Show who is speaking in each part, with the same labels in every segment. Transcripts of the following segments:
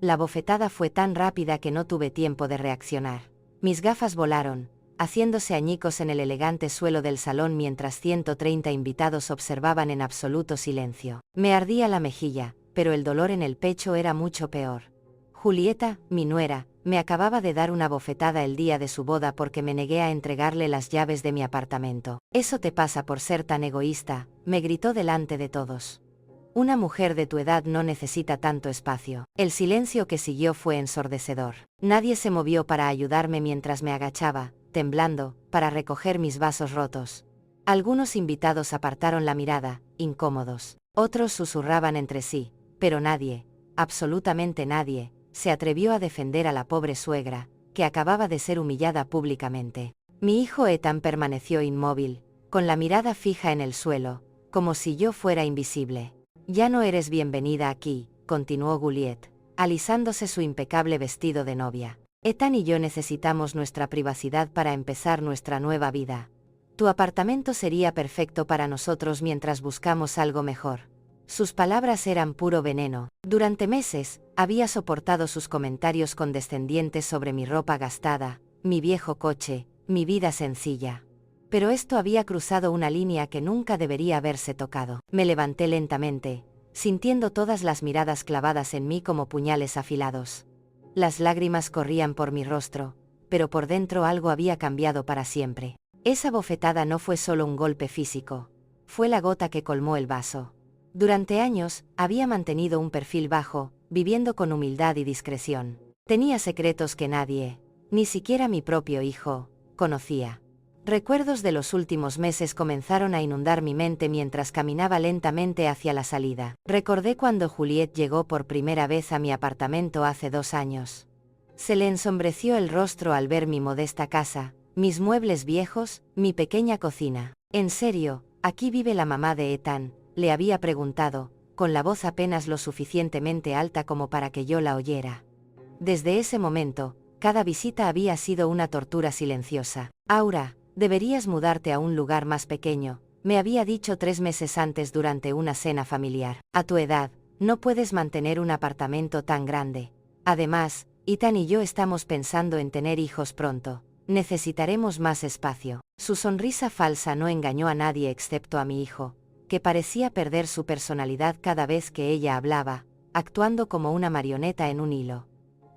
Speaker 1: La bofetada fue tan rápida que no tuve tiempo de reaccionar. Mis gafas volaron, haciéndose añicos en el elegante suelo del salón mientras 130 invitados observaban en absoluto silencio. Me ardía la mejilla, pero el dolor en el pecho era mucho peor. Julieta, mi nuera, me acababa de dar una bofetada el día de su boda porque me negué a entregarle las llaves de mi apartamento. Eso te pasa por ser tan egoísta, me gritó delante de todos. Una mujer de tu edad no necesita tanto espacio. El silencio que siguió fue ensordecedor. Nadie se movió para ayudarme mientras me agachaba, temblando, para recoger mis vasos rotos. Algunos invitados apartaron la mirada, incómodos. Otros susurraban entre sí, pero nadie, absolutamente nadie, se atrevió a defender a la pobre suegra, que acababa de ser humillada públicamente. Mi hijo Ethan permaneció inmóvil, con la mirada fija en el suelo, como si yo fuera invisible. Ya no eres bienvenida aquí, continuó Juliet, alisándose su impecable vestido de novia. Ethan y yo necesitamos nuestra privacidad para empezar nuestra nueva vida. Tu apartamento sería perfecto para nosotros mientras buscamos algo mejor. Sus palabras eran puro veneno. Durante meses, había soportado sus comentarios condescendientes sobre mi ropa gastada, mi viejo coche, mi vida sencilla. Pero esto había cruzado una línea que nunca debería haberse tocado. Me levanté lentamente, sintiendo todas las miradas clavadas en mí como puñales afilados. Las lágrimas corrían por mi rostro, pero por dentro algo había cambiado para siempre. Esa bofetada no fue solo un golpe físico, fue la gota que colmó el vaso. Durante años, había mantenido un perfil bajo, viviendo con humildad y discreción. Tenía secretos que nadie, ni siquiera mi propio hijo, conocía. Recuerdos de los últimos meses comenzaron a inundar mi mente mientras caminaba lentamente hacia la salida. Recordé cuando Juliet llegó por primera vez a mi apartamento hace 2 años. Se le ensombreció el rostro al ver mi modesta casa, mis muebles viejos, mi pequeña cocina. ¿En serio, aquí vive la mamá de Ethan?, le había preguntado, con la voz apenas lo suficientemente alta como para que yo la oyera. Desde ese momento, cada visita había sido una tortura silenciosa. Aura, deberías mudarte a un lugar más pequeño, me había dicho 3 meses antes durante una cena familiar. A tu edad, no puedes mantener un apartamento tan grande. Además, Ethan y yo estamos pensando en tener hijos pronto. Necesitaremos más espacio. Su sonrisa falsa no engañó a nadie excepto a mi hijo, que parecía perder su personalidad cada vez que ella hablaba, actuando como una marioneta en un hilo.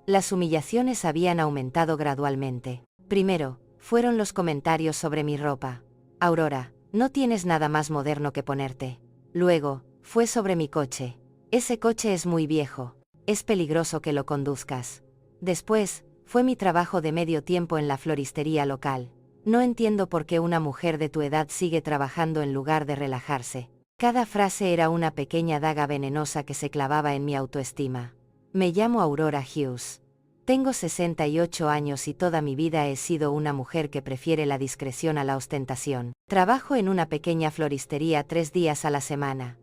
Speaker 1: Las humillaciones habían aumentado gradualmente. Primero, fueron los comentarios sobre mi ropa. Aurora, no tienes nada más moderno que ponerte. Luego, fue sobre mi coche. Ese coche es muy viejo. Es peligroso que lo conduzcas. Después, fue mi trabajo de medio tiempo en la floristería local. No entiendo por qué una mujer de tu edad sigue trabajando en lugar de relajarse. Cada frase era una pequeña daga venenosa que se clavaba en mi autoestima. Me llamo Aurora Hughes. Tengo 68 años y toda mi vida he sido una mujer que prefiere la discreción a la ostentación. Trabajo en una pequeña floristería 3 días a la semana.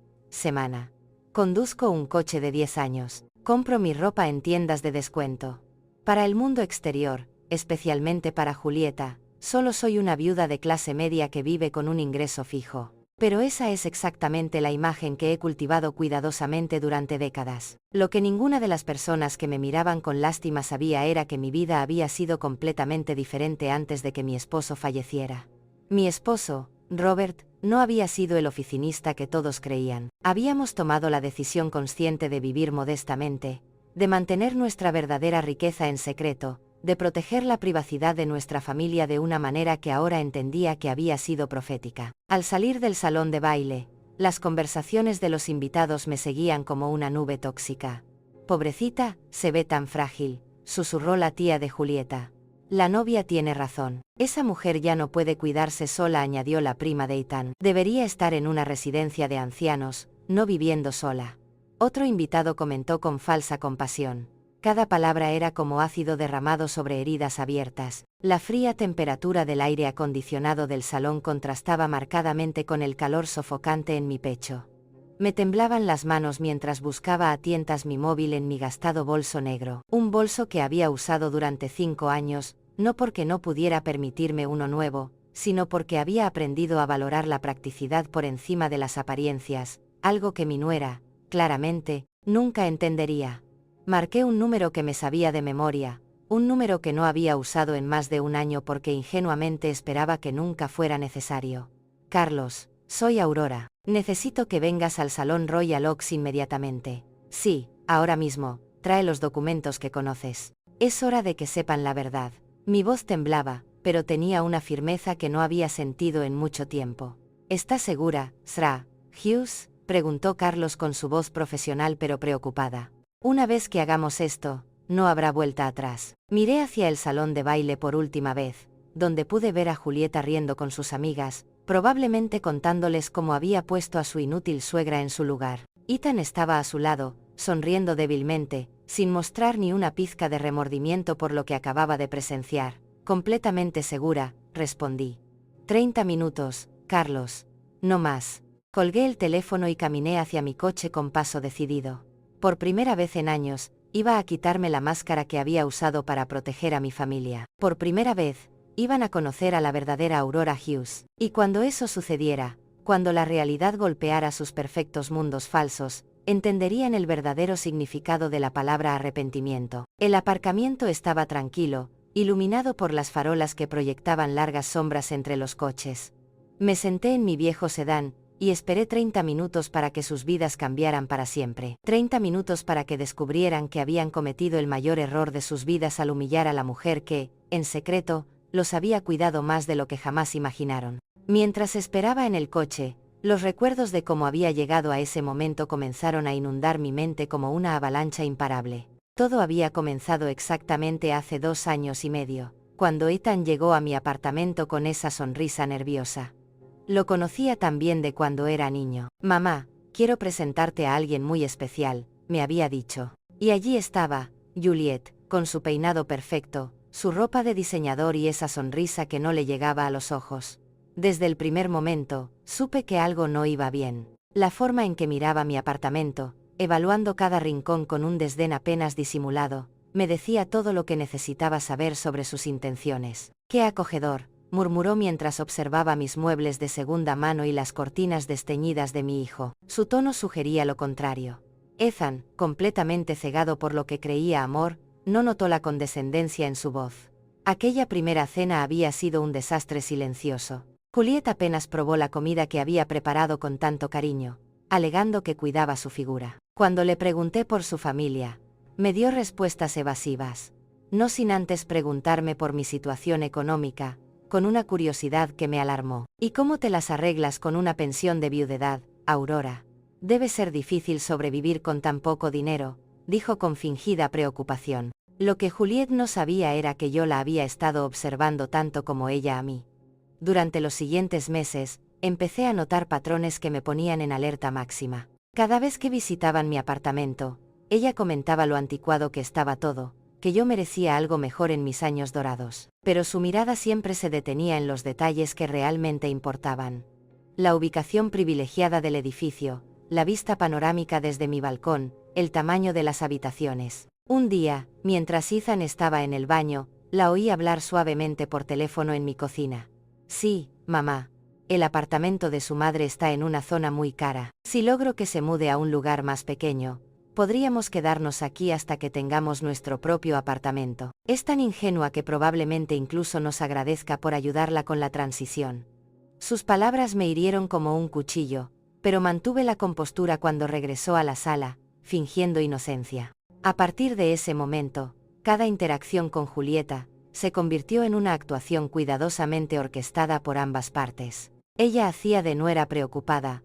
Speaker 1: Conduzco un coche de 10 años. Compro mi ropa en tiendas de descuento. Para el mundo exterior, especialmente para Julieta, solo soy una viuda de clase media que vive con un ingreso fijo. Pero esa es exactamente la imagen que he cultivado cuidadosamente durante décadas. Lo que ninguna de las personas que me miraban con lástima sabía era que mi vida había sido completamente diferente antes de que mi esposo falleciera. Mi esposo, Robert, no había sido el oficinista que todos creían. Habíamos tomado la decisión consciente de vivir modestamente, de mantener nuestra verdadera riqueza en secreto, de proteger la privacidad de nuestra familia de una manera que ahora entendía que había sido profética. Al salir del salón de baile, las conversaciones de los invitados me seguían como una nube tóxica. Pobrecita, se ve tan frágil, susurró la tía de Julieta. La novia tiene razón. Esa mujer ya no puede cuidarse sola, añadió la prima de Ethan. Debería estar en una residencia de ancianos, no viviendo sola. Otro invitado comentó con falsa compasión. Cada palabra era como ácido derramado sobre heridas abiertas. La fría temperatura del aire acondicionado del salón contrastaba marcadamente con el calor sofocante en mi pecho. Me temblaban las manos mientras buscaba a tientas mi móvil en mi gastado bolso negro. Un bolso que había usado durante 5 años, no porque no pudiera permitirme uno nuevo, sino porque había aprendido a valorar la practicidad por encima de las apariencias, algo que mi nuera, claramente, nunca entendería. Marqué un número que me sabía de memoria, un número que no había usado en más de un año porque ingenuamente esperaba que nunca fuera necesario. Carlos, soy Aurora. Necesito que vengas al Salón Royal Oaks inmediatamente. Sí, ahora mismo, trae los documentos que conoces. Es hora de que sepan la verdad. Mi voz temblaba, pero tenía una firmeza que no había sentido en mucho tiempo. ¿Estás segura, Sra. Hughes?, preguntó Carlos con su voz profesional pero preocupada. Una vez que hagamos esto, no habrá vuelta atrás. Miré hacia el salón de baile por última vez, donde pude ver a Julieta riendo con sus amigas, probablemente contándoles cómo había puesto a su inútil suegra en su lugar. Ethan estaba a su lado, sonriendo débilmente, sin mostrar ni una pizca de remordimiento por lo que acababa de presenciar. Completamente segura, respondí. 30 minutos, Carlos. No más. Colgué el teléfono y caminé hacia mi coche con paso decidido. Por primera vez en años, iba a quitarme la máscara que había usado para proteger a mi familia. Por primera vez, iban a conocer a la verdadera Aurora Hughes. Y cuando eso sucediera, cuando la realidad golpeara sus perfectos mundos falsos, entenderían el verdadero significado de la palabra arrepentimiento. El aparcamiento estaba tranquilo, iluminado por las farolas que proyectaban largas sombras entre los coches. Me senté en mi viejo sedán, y esperé 30 minutos para que sus vidas cambiaran para siempre. 30 minutos para que descubrieran que habían cometido el mayor error de sus vidas al humillar a la mujer que, en secreto, los había cuidado más de lo que jamás imaginaron. Mientras esperaba en el coche, los recuerdos de cómo había llegado a ese momento comenzaron a inundar mi mente como una avalancha imparable. Todo había comenzado exactamente hace 2 años y medio, cuando Ethan llegó a mi apartamento con esa sonrisa nerviosa. Lo conocía también de cuando era niño. Mamá, quiero presentarte a alguien muy especial, me había dicho. Y allí estaba, Juliet, con su peinado perfecto, su ropa de diseñador y esa sonrisa que no le llegaba a los ojos. Desde el primer momento, supe que algo no iba bien. La forma en que miraba mi apartamento, evaluando cada rincón con un desdén apenas disimulado, me decía todo lo que necesitaba saber sobre sus intenciones. ¡Qué acogedor!, murmuró mientras observaba mis muebles de segunda mano y las cortinas desteñidas de mi hijo. Su tono sugería lo contrario. Ethan, completamente cegado por lo que creía amor, no notó la condescendencia en su voz. Aquella primera cena había sido un desastre silencioso. Juliet apenas probó la comida que había preparado con tanto cariño, alegando que cuidaba su figura. Cuando le pregunté por su familia, me dio respuestas evasivas, no sin antes preguntarme por mi situación económica, con una curiosidad que me alarmó. ¿Y cómo te las arreglas con una pensión de viudedad, Aurora? Debe ser difícil sobrevivir con tan poco dinero, dijo con fingida preocupación. Lo que Juliet no sabía era que yo la había estado observando tanto como ella a mí. Durante los siguientes meses, empecé a notar patrones que me ponían en alerta máxima. Cada vez que visitaban mi apartamento, ella comentaba lo anticuado que estaba todo, que yo merecía algo mejor en mis años dorados. Pero su mirada siempre se detenía en los detalles que realmente importaban. La ubicación privilegiada del edificio, la vista panorámica desde mi balcón, el tamaño de las habitaciones. Un día, mientras Ethan estaba en el baño, la oí hablar suavemente por teléfono en mi cocina. Sí, mamá. El apartamento de su madre está en una zona muy cara. Si logro que se mude a un lugar más pequeño, podríamos quedarnos aquí hasta que tengamos nuestro propio apartamento. Es tan ingenua que probablemente incluso nos agradezca por ayudarla con la transición. Sus palabras me hirieron como un cuchillo, pero mantuve la compostura cuando regresó a la sala, fingiendo inocencia. A partir de ese momento, cada interacción con Julieta se convirtió en una actuación cuidadosamente orquestada por ambas partes. Ella hacía de nuera preocupada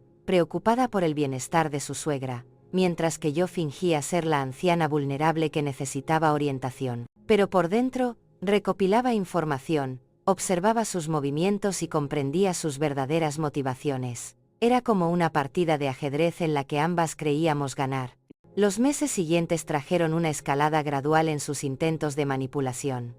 Speaker 1: por el bienestar de su suegra, mientras que yo fingía ser la anciana vulnerable que necesitaba orientación. Pero por dentro, recopilaba información, observaba sus movimientos y comprendía sus verdaderas motivaciones. Era como una partida de ajedrez en la que ambas creíamos ganar. Los meses siguientes trajeron una escalada gradual en sus intentos de manipulación.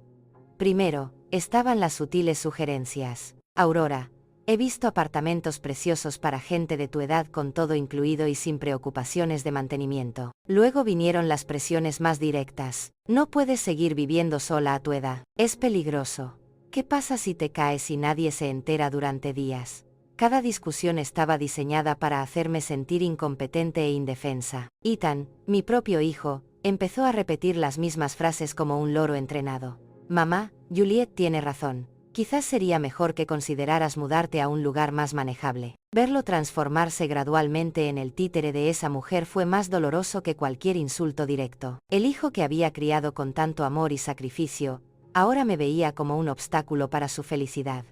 Speaker 1: Primero, estaban las sutiles sugerencias. Aurora, he visto apartamentos preciosos para gente de tu edad con todo incluido y sin preocupaciones de mantenimiento. Luego vinieron las presiones más directas. No puedes seguir viviendo sola a tu edad. Es peligroso. ¿Qué pasa si te caes y nadie se entera durante días? Cada discusión estaba diseñada para hacerme sentir incompetente e indefensa. Ethan, mi propio hijo, Empezó a repetir las mismas frases como un loro entrenado. Mamá, Juliet tiene razón. Quizás sería mejor que consideraras mudarte a un lugar más manejable. Verlo transformarse gradualmente en el títere de esa mujer fue más doloroso que cualquier insulto directo. El hijo que había criado con tanto amor y sacrificio, ahora me veía como un obstáculo para su felicidad.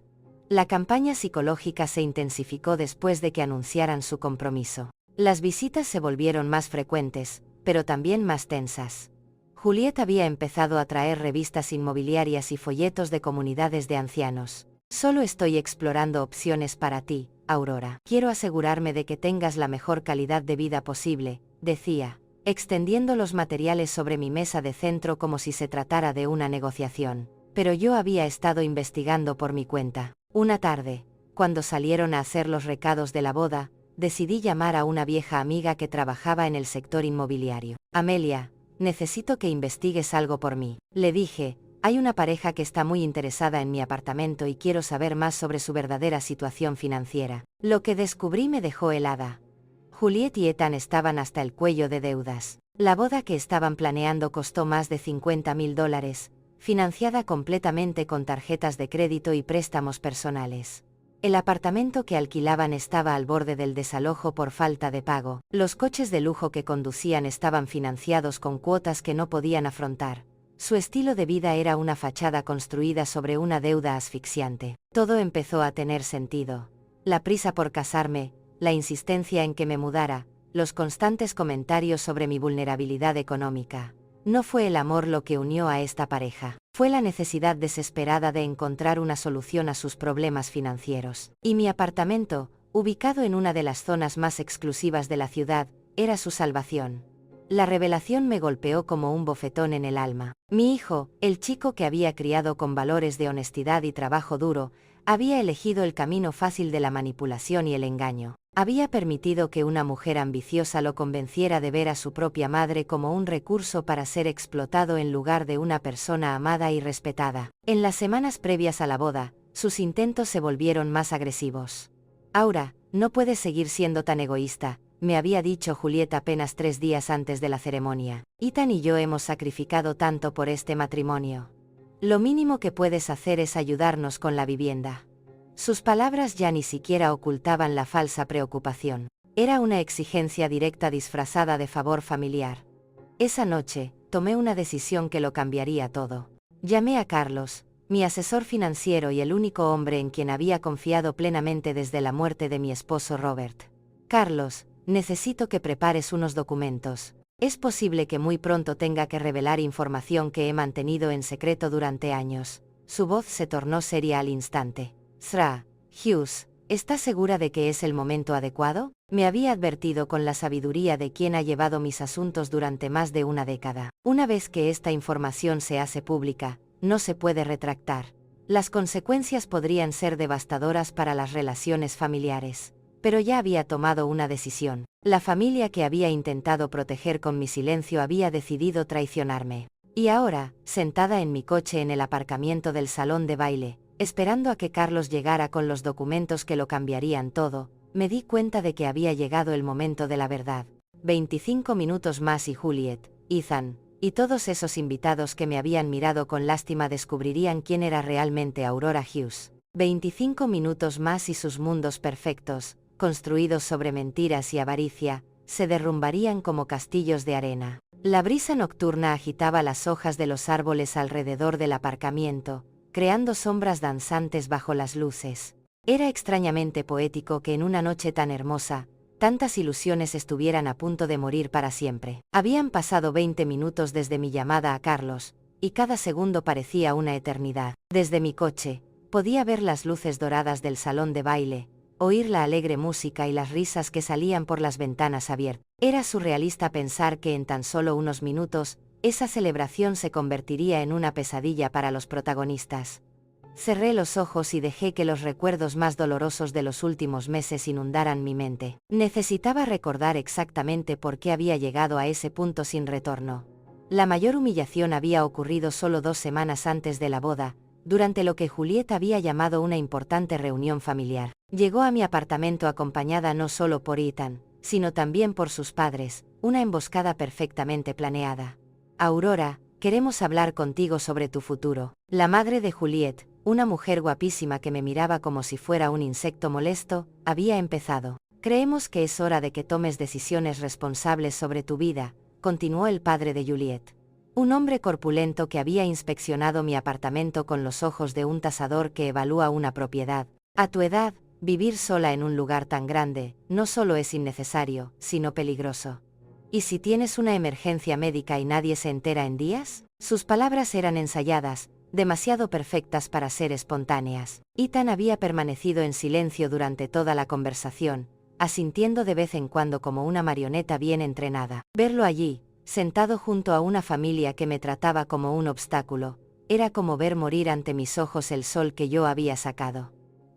Speaker 1: La campaña psicológica se intensificó después de que anunciaran su compromiso. Las visitas se volvieron más frecuentes, pero también más tensas. Juliet había empezado a traer revistas inmobiliarias y folletos de comunidades de ancianos. Solo estoy explorando opciones para ti, Aurora. Quiero asegurarme de que tengas la mejor calidad de vida posible, decía, extendiendo los materiales sobre mi mesa de centro como si se tratara de una negociación. Pero yo había estado investigando por mi cuenta. Una tarde, cuando salieron a hacer los recados de la boda, decidí llamar a una vieja amiga que trabajaba en el sector inmobiliario. Amelia, necesito que investigues algo por mí. Le dije, hay una pareja que está muy interesada en mi apartamento y quiero saber más sobre su verdadera situación financiera. Lo que descubrí me dejó helada. Juliet y Ethan estaban hasta el cuello de deudas. La boda que estaban planeando costó más de $50,000, financiada completamente con tarjetas de crédito y préstamos personales. El apartamento que alquilaban estaba al borde del desalojo por falta de pago. Los coches de lujo que conducían estaban financiados con cuotas que no podían afrontar. Su estilo de vida era una fachada construida sobre una deuda asfixiante. Todo empezó a tener sentido. La prisa por casarme, la insistencia en que me mudara, los constantes comentarios sobre mi vulnerabilidad económica. No fue el amor lo que unió a esta pareja, fue la necesidad desesperada de encontrar una solución a sus problemas financieros. Y mi apartamento, ubicado en una de las zonas más exclusivas de la ciudad, era su salvación. La revelación me golpeó como un bofetón en el alma. Mi hijo, el chico que había criado con valores de honestidad y trabajo duro, había elegido el camino fácil de la manipulación y el engaño. Había permitido que una mujer ambiciosa lo convenciera de ver a su propia madre como un recurso para ser explotado en lugar de una persona amada y respetada. En las semanas previas a la boda, sus intentos se volvieron más agresivos. Aura, no puedes seguir siendo tan egoísta, me había dicho Juliet apenas 3 días antes de la ceremonia. Ethan y yo hemos sacrificado tanto por este matrimonio. Lo mínimo que puedes hacer es ayudarnos con la vivienda. Sus palabras ya ni siquiera ocultaban la falsa preocupación. Era una exigencia directa disfrazada de favor familiar. Esa noche, tomé una decisión que lo cambiaría todo. Llamé a Carlos, mi asesor financiero y el único hombre en quien había confiado plenamente desde la muerte de mi esposo Robert. Carlos, necesito que prepares unos documentos. Es posible que muy pronto tenga que revelar información que he mantenido en secreto durante años. Su voz se tornó seria al instante. Sra. Hughes, ¿estás segura de que es el momento adecuado? Me había advertido con la sabiduría de quien ha llevado mis asuntos durante más de una década. Una vez que esta información se hace pública, no se puede retractar. Las consecuencias podrían ser devastadoras para las relaciones familiares. Pero ya había tomado una decisión. La familia que había intentado proteger con mi silencio había decidido traicionarme. Y ahora, sentada en mi coche en el aparcamiento del salón de baile, esperando a que Carlos llegara con los documentos que lo cambiarían todo, me di cuenta de que había llegado el momento de la verdad. 25 minutos más y Juliet, Ethan, y todos esos invitados que me habían mirado con lástima descubrirían quién era realmente Aurora Hughes. 25 minutos más y sus mundos perfectos, construidos sobre mentiras y avaricia, se derrumbarían como castillos de arena. La brisa nocturna agitaba las hojas de los árboles alrededor del aparcamiento, creando sombras danzantes bajo las luces. Era extrañamente poético que en una noche tan hermosa, tantas ilusiones estuvieran a punto de morir para siempre. Habían pasado 20 minutos desde mi llamada a Carlos, y cada segundo parecía una eternidad. Desde mi coche, podía ver las luces doradas del salón de baile, oír la alegre música y las risas que salían por las ventanas abiertas. Era surrealista pensar que en tan solo unos minutos, esa celebración se convertiría en una pesadilla para los protagonistas. Cerré los ojos y dejé que los recuerdos más dolorosos de los últimos meses inundaran mi mente. Necesitaba recordar exactamente por qué había llegado a ese punto sin retorno. La mayor humillación había ocurrido solo 2 semanas antes de la boda, durante lo que Juliet había llamado una importante reunión familiar. Llegó a mi apartamento acompañada no solo por Ethan, sino también por sus padres, una emboscada perfectamente planeada. Aurora, queremos hablar contigo sobre tu futuro. La madre de Juliet, una mujer guapísima que me miraba como si fuera un insecto molesto, había empezado. Creemos que es hora de que tomes decisiones responsables sobre tu vida, continuó el padre de Juliet. Un hombre corpulento que había inspeccionado mi apartamento con los ojos de un tasador que evalúa una propiedad. A tu edad, vivir sola en un lugar tan grande, no solo es innecesario, sino peligroso. ¿Y si tienes una emergencia médica y nadie se entera en días? Sus palabras eran ensayadas, demasiado perfectas para ser espontáneas. Ethan había permanecido en silencio durante toda la conversación, asintiendo de vez en cuando como una marioneta bien entrenada. Verlo allí, sentado junto a una familia que me trataba como un obstáculo, era como ver morir ante mis ojos el sol que yo había sacado.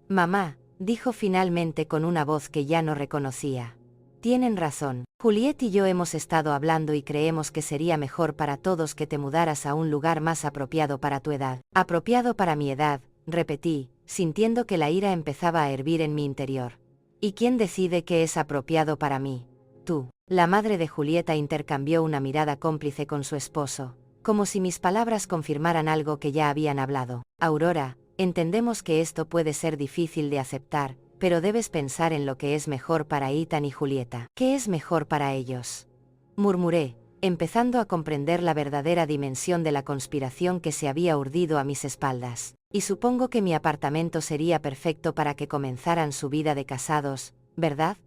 Speaker 1: Mamá, dijo finalmente con una voz que ya no reconocía. Tienen razón. Juliet y yo hemos estado hablando y creemos que sería mejor para todos que te mudaras a un lugar más apropiado para tu edad. Apropiado para mi edad, repetí, sintiendo que la ira empezaba a hervir en mi interior. ¿Y quién decide qué es apropiado para mí? Tú. La madre de Julieta intercambió una mirada cómplice con su esposo, como si mis palabras confirmaran algo que ya habían hablado. Aurora, entendemos que esto puede ser difícil de aceptar, pero debes pensar en lo que es mejor para Ethan y Julieta. ¿Qué es mejor para ellos? Murmuré, empezando a comprender la verdadera dimensión de la conspiración que se había urdido a mis espaldas. Y supongo que mi apartamento sería perfecto para que comenzaran su vida de casados, ¿verdad?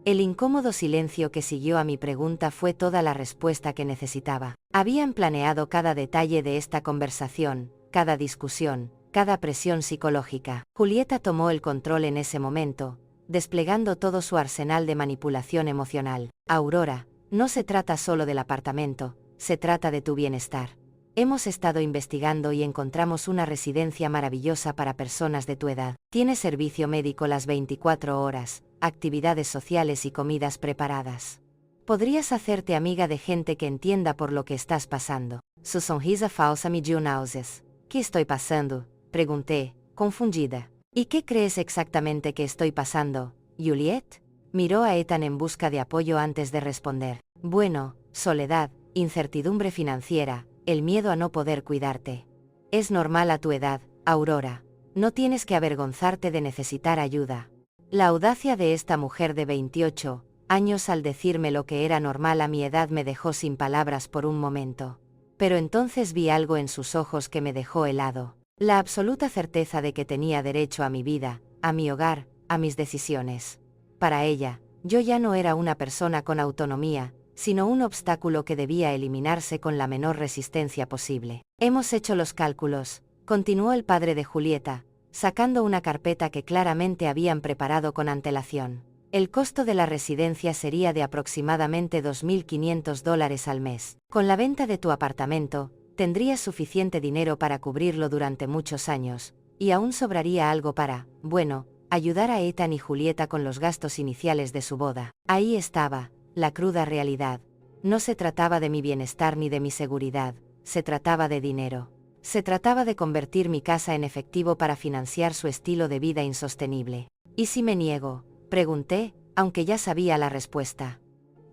Speaker 1: El incómodo silencio que siguió a mi pregunta fue toda la respuesta que necesitaba. Habían planeado cada detalle de esta conversación, cada discusión, cada presión psicológica. Julieta tomó el control en ese momento, desplegando todo su arsenal de manipulación emocional. Aurora, no se trata solo del apartamento, se trata de tu bienestar. Hemos estado investigando y encontramos una residencia maravillosa para personas de tu edad. Tiene servicio médico las 24 horas, actividades sociales y comidas preparadas. Podrías hacerte amiga de gente que entienda por lo que estás pasando. Su sonrisa falsa me dio náuseas. ¿Qué estoy pasando?, pregunté, confundida. ¿Y qué crees exactamente que estoy pasando, Juliet? Miró a Ethan en busca de apoyo antes de responder. Bueno, soledad, incertidumbre financiera, el miedo a no poder cuidarte. Es normal a tu edad, Aurora. No tienes que avergonzarte de necesitar ayuda. La audacia de esta mujer de 28 años al decirme lo que era normal a mi edad me dejó sin palabras por un momento. Pero entonces vi algo en sus ojos que me dejó helado. La absoluta certeza de que tenía derecho a mi vida, a mi hogar, a mis decisiones. Para ella, yo ya no era una persona con autonomía, sino un obstáculo que debía eliminarse con la menor resistencia posible. Hemos hecho los cálculos, continuó el padre de Julieta, sacando una carpeta que claramente habían preparado con antelación. El costo de la residencia sería de aproximadamente $2.500 al mes. Con la venta de tu apartamento, tendrías suficiente dinero para cubrirlo durante muchos años, y aún sobraría algo para, bueno, ayudar a Ethan y Julieta con los gastos iniciales de su boda. Ahí estaba, la cruda realidad. No se trataba de mi bienestar ni de mi seguridad, se trataba de dinero. Se trataba de convertir mi casa en efectivo para financiar su estilo de vida insostenible. ¿Y si me niego?, pregunté, aunque ya sabía la respuesta.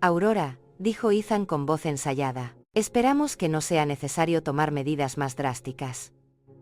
Speaker 1: Aurora, dijo Ethan con voz ensayada. Esperamos que no sea necesario tomar medidas más drásticas.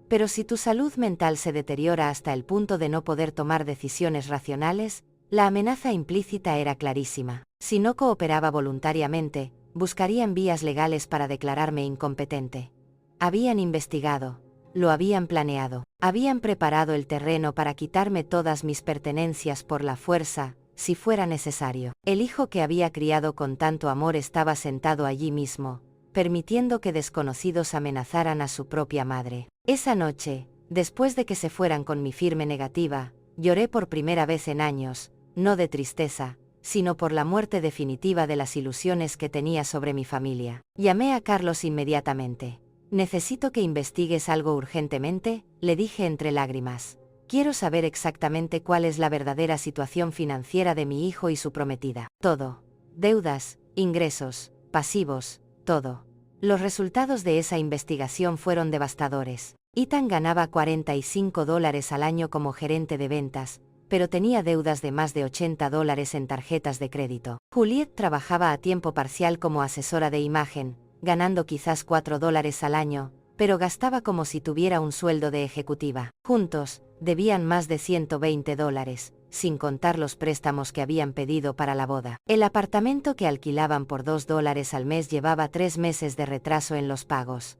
Speaker 1: Pero si tu salud mental se deteriora hasta el punto de no poder tomar decisiones racionales, la amenaza implícita era clarísima. Si no cooperaba voluntariamente, buscarían vías legales para declararme incompetente. Habían investigado, lo habían planeado, habían preparado el terreno para quitarme todas mis pertenencias por la fuerza, si fuera necesario. El hijo que había criado con tanto amor estaba sentado allí mismo, permitiendo que desconocidos amenazaran a su propia madre. Esa noche, después de que se fueran con mi firme negativa, lloré por primera vez en años, no de tristeza, sino por la muerte definitiva de las ilusiones que tenía sobre mi familia. Llamé a Carlos inmediatamente. Necesito que investigues algo urgentemente, le dije entre lágrimas. Quiero saber exactamente cuál es la verdadera situación financiera de mi hijo y su prometida. Todo. Deudas, ingresos, pasivos, todo. Los resultados de esa investigación fueron devastadores. Ethan ganaba $45 al año como gerente de ventas, pero tenía deudas de más de $80 en tarjetas de crédito. Juliet trabajaba a tiempo parcial como asesora de imagen, ganando quizás $4 al año, pero gastaba como si tuviera un sueldo de ejecutiva. Juntos, debían más de $120, sin contar los préstamos que habían pedido para la boda. El apartamento que alquilaban por $2 al mes llevaba 3 meses de retraso en los pagos.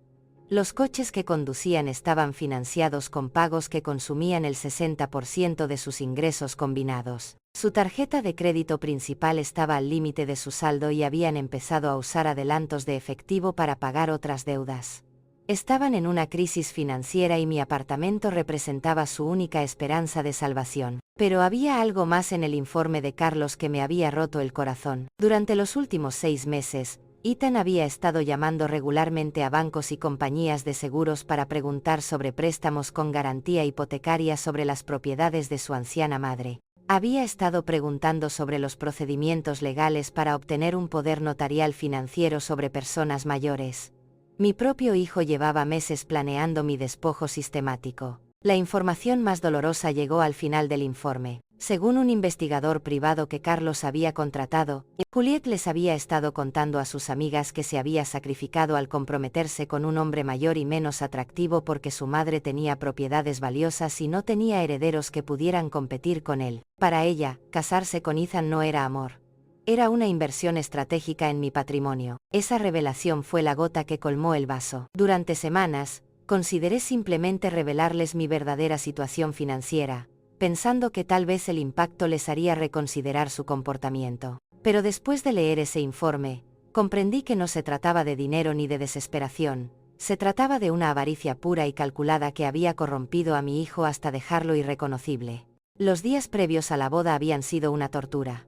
Speaker 1: Los coches que conducían estaban financiados con pagos que consumían el 60% de sus ingresos combinados. Su tarjeta de crédito principal estaba al límite de su saldo y habían empezado a usar adelantos de efectivo para pagar otras deudas. Estaban en una crisis financiera y mi apartamento representaba su única esperanza de salvación. Pero había algo más en el informe de Carlos que me había roto el corazón. Durante los últimos 6 meses, Ethan había estado llamando regularmente a bancos y compañías de seguros para preguntar sobre préstamos con garantía hipotecaria sobre las propiedades de su anciana madre. Había estado preguntando sobre los procedimientos legales para obtener un poder notarial financiero sobre personas mayores. Mi propio hijo llevaba meses planeando mi despojo sistemático. La información más dolorosa llegó al final del informe. Según un investigador privado que Carlos había contratado, Juliet les había estado contando a sus amigas que se había sacrificado al comprometerse con un hombre mayor y menos atractivo porque su madre tenía propiedades valiosas y no tenía herederos que pudieran competir con él. Para ella, casarse con Ethan no era amor. Era una inversión estratégica en mi patrimonio. Esa revelación fue la gota que colmó el vaso. Durante semanas, consideré simplemente revelarles mi verdadera situación financiera, pensando que tal vez el impacto les haría reconsiderar su comportamiento. Pero después de leer ese informe, comprendí que no se trataba de dinero ni de desesperación, se trataba de una avaricia pura y calculada que había corrompido a mi hijo hasta dejarlo irreconocible. Los días previos a la boda habían sido una tortura.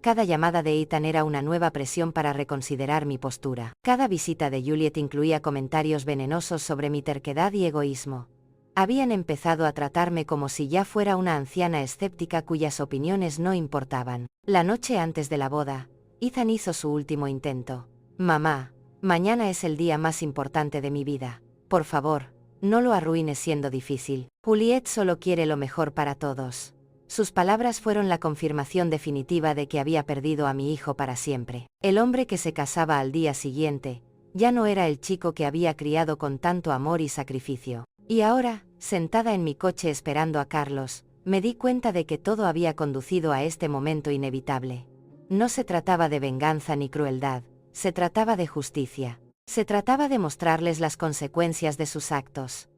Speaker 1: Cada llamada de Ethan era una nueva presión para reconsiderar mi postura. Cada visita de Juliet incluía comentarios venenosos sobre mi terquedad y egoísmo. Habían empezado a tratarme como si ya fuera una anciana escéptica cuyas opiniones no importaban. La noche antes de la boda, Ethan hizo su último intento. «Mamá, mañana es el día más importante de mi vida. Por favor, no lo arruines siendo difícil. Juliet solo quiere lo mejor para todos». Sus palabras fueron la confirmación definitiva de que había perdido a mi hijo para siempre. El hombre que se casaba al día siguiente, ya no era el chico que había criado con tanto amor y sacrificio. Y ahora, sentada en mi coche esperando a Carlos, me di cuenta de que todo había conducido a este momento inevitable. No se trataba de venganza ni crueldad, se trataba de justicia. Se trataba de mostrarles las consecuencias de sus actos.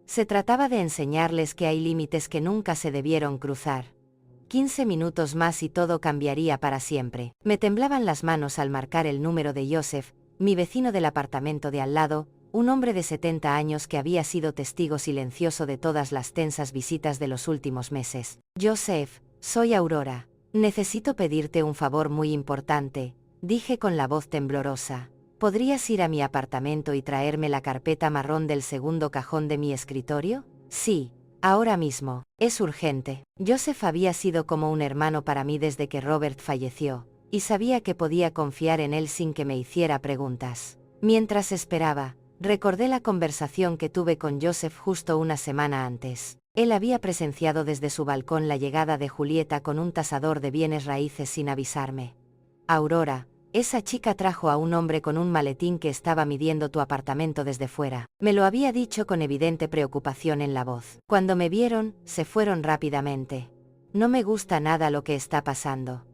Speaker 1: Se trataba de enseñarles que hay límites que nunca se debieron cruzar. 15 minutos más y todo cambiaría para siempre. Me temblaban las manos al marcar el número de Joseph, mi vecino del apartamento de al lado, un hombre de 70 años que había sido testigo silencioso de todas las tensas visitas de los últimos meses. «Joseph, soy Aurora. Necesito pedirte un favor muy importante», dije con la voz temblorosa. «¿Podrías ir a mi apartamento y traerme la carpeta marrón del segundo cajón de mi escritorio?» «Sí, ahora mismo. Es urgente». Joseph había sido como un hermano para mí desde que Robert falleció, y sabía que podía confiar en él sin que me hiciera preguntas. Mientras esperaba, recordé la conversación que tuve con Joseph justo una semana antes. Él había presenciado desde su balcón la llegada de Julieta con un tasador de bienes raíces sin avisarme. «Aurora, esa chica trajo a un hombre con un maletín que estaba midiendo tu apartamento desde fuera». Me lo había dicho con evidente preocupación en la voz. Cuando me vieron, se fueron rápidamente. «No me gusta nada lo que está pasando».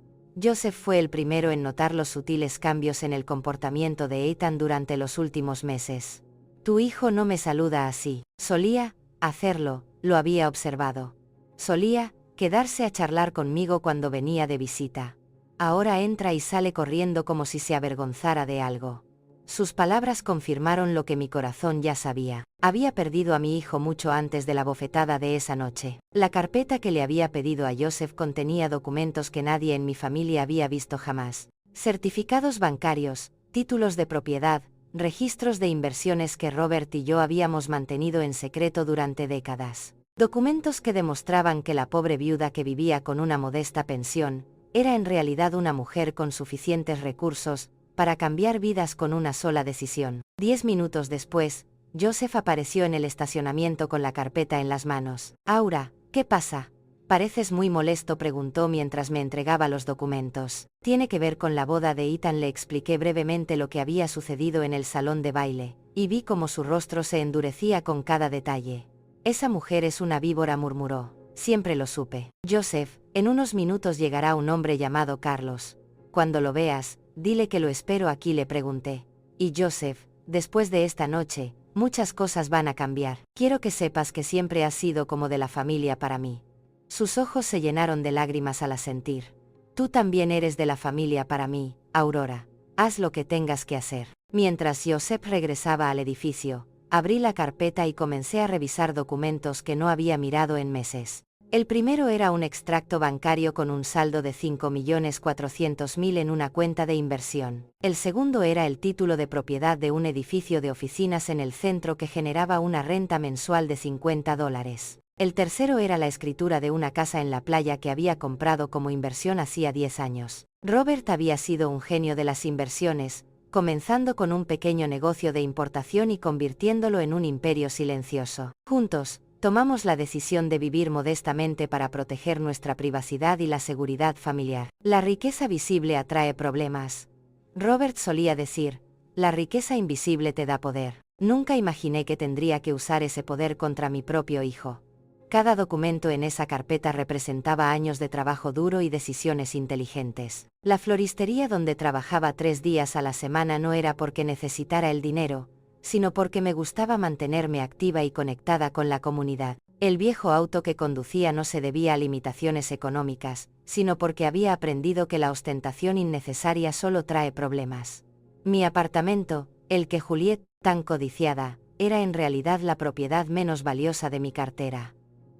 Speaker 1: Joseph fue el primero en notar los sutiles cambios en el comportamiento de Ethan durante los últimos meses. «Tu hijo no me saluda así. Solía hacerlo, lo había observado. Solía quedarse a charlar conmigo cuando venía de visita. Ahora entra y sale corriendo como si se avergonzara de algo». Sus palabras confirmaron lo que mi corazón ya sabía. Había perdido a mi hijo mucho antes de la bofetada de esa noche. La carpeta que le había pedido a Joseph contenía documentos que nadie en mi familia había visto jamás. Certificados bancarios, títulos de propiedad, registros de inversiones que Robert y yo habíamos mantenido en secreto durante décadas. Documentos que demostraban que la pobre viuda que vivía con una modesta pensión, era en realidad una mujer con suficientes recursos para cambiar vidas con una sola decisión. 10 minutos después, Joseph apareció en el estacionamiento con la carpeta en las manos. «Aura, ¿qué pasa? Pareces muy molesto, preguntó mientras me entregaba los documentos. Tiene que ver con la boda de Ethan. Le expliqué brevemente lo que había sucedido en el salón de baile, y vi cómo su rostro se endurecía con cada detalle. Esa mujer es una víbora, murmuró. Siempre lo supe. Joseph, en unos minutos llegará un hombre llamado Carlos. Cuando lo veas, dile que lo espero aquí, le pregunté. Y Joseph, después de esta noche, muchas cosas van a cambiar. Quiero que sepas que siempre has sido como de la familia para mí. Sus ojos se llenaron de lágrimas al asentir. Tú también eres de la familia para mí, Aurora. Haz lo que tengas que hacer. Mientras Joseph regresaba al edificio, abrí la carpeta y comencé a revisar documentos que no había mirado en meses. El primero era un extracto bancario con un saldo de 5.400.000 en una cuenta de inversión. El segundo era el título de propiedad de un edificio de oficinas en el centro que generaba una renta mensual de $50. El tercero era la escritura de una casa en la playa que había comprado como inversión hacía 10 años. Robert había sido un genio de las inversiones, comenzando con un pequeño negocio de importación y convirtiéndolo en un imperio silencioso. Juntos, tomamos la decisión de vivir modestamente para proteger nuestra privacidad y la seguridad familiar. La riqueza visible atrae problemas. Robert solía decir, la riqueza invisible te da poder. Nunca imaginé que tendría que usar ese poder contra mi propio hijo. Cada documento en esa carpeta representaba años de trabajo duro y decisiones inteligentes. La floristería donde trabajaba 3 días a la semana no era porque necesitara el dinero, sino porque me gustaba mantenerme activa y conectada con la comunidad. El viejo auto que conducía no se debía a limitaciones económicas, sino porque había aprendido que la ostentación innecesaria solo trae problemas. Mi apartamento, el que Juliet, tan codiciada, era en realidad la propiedad menos valiosa de mi cartera.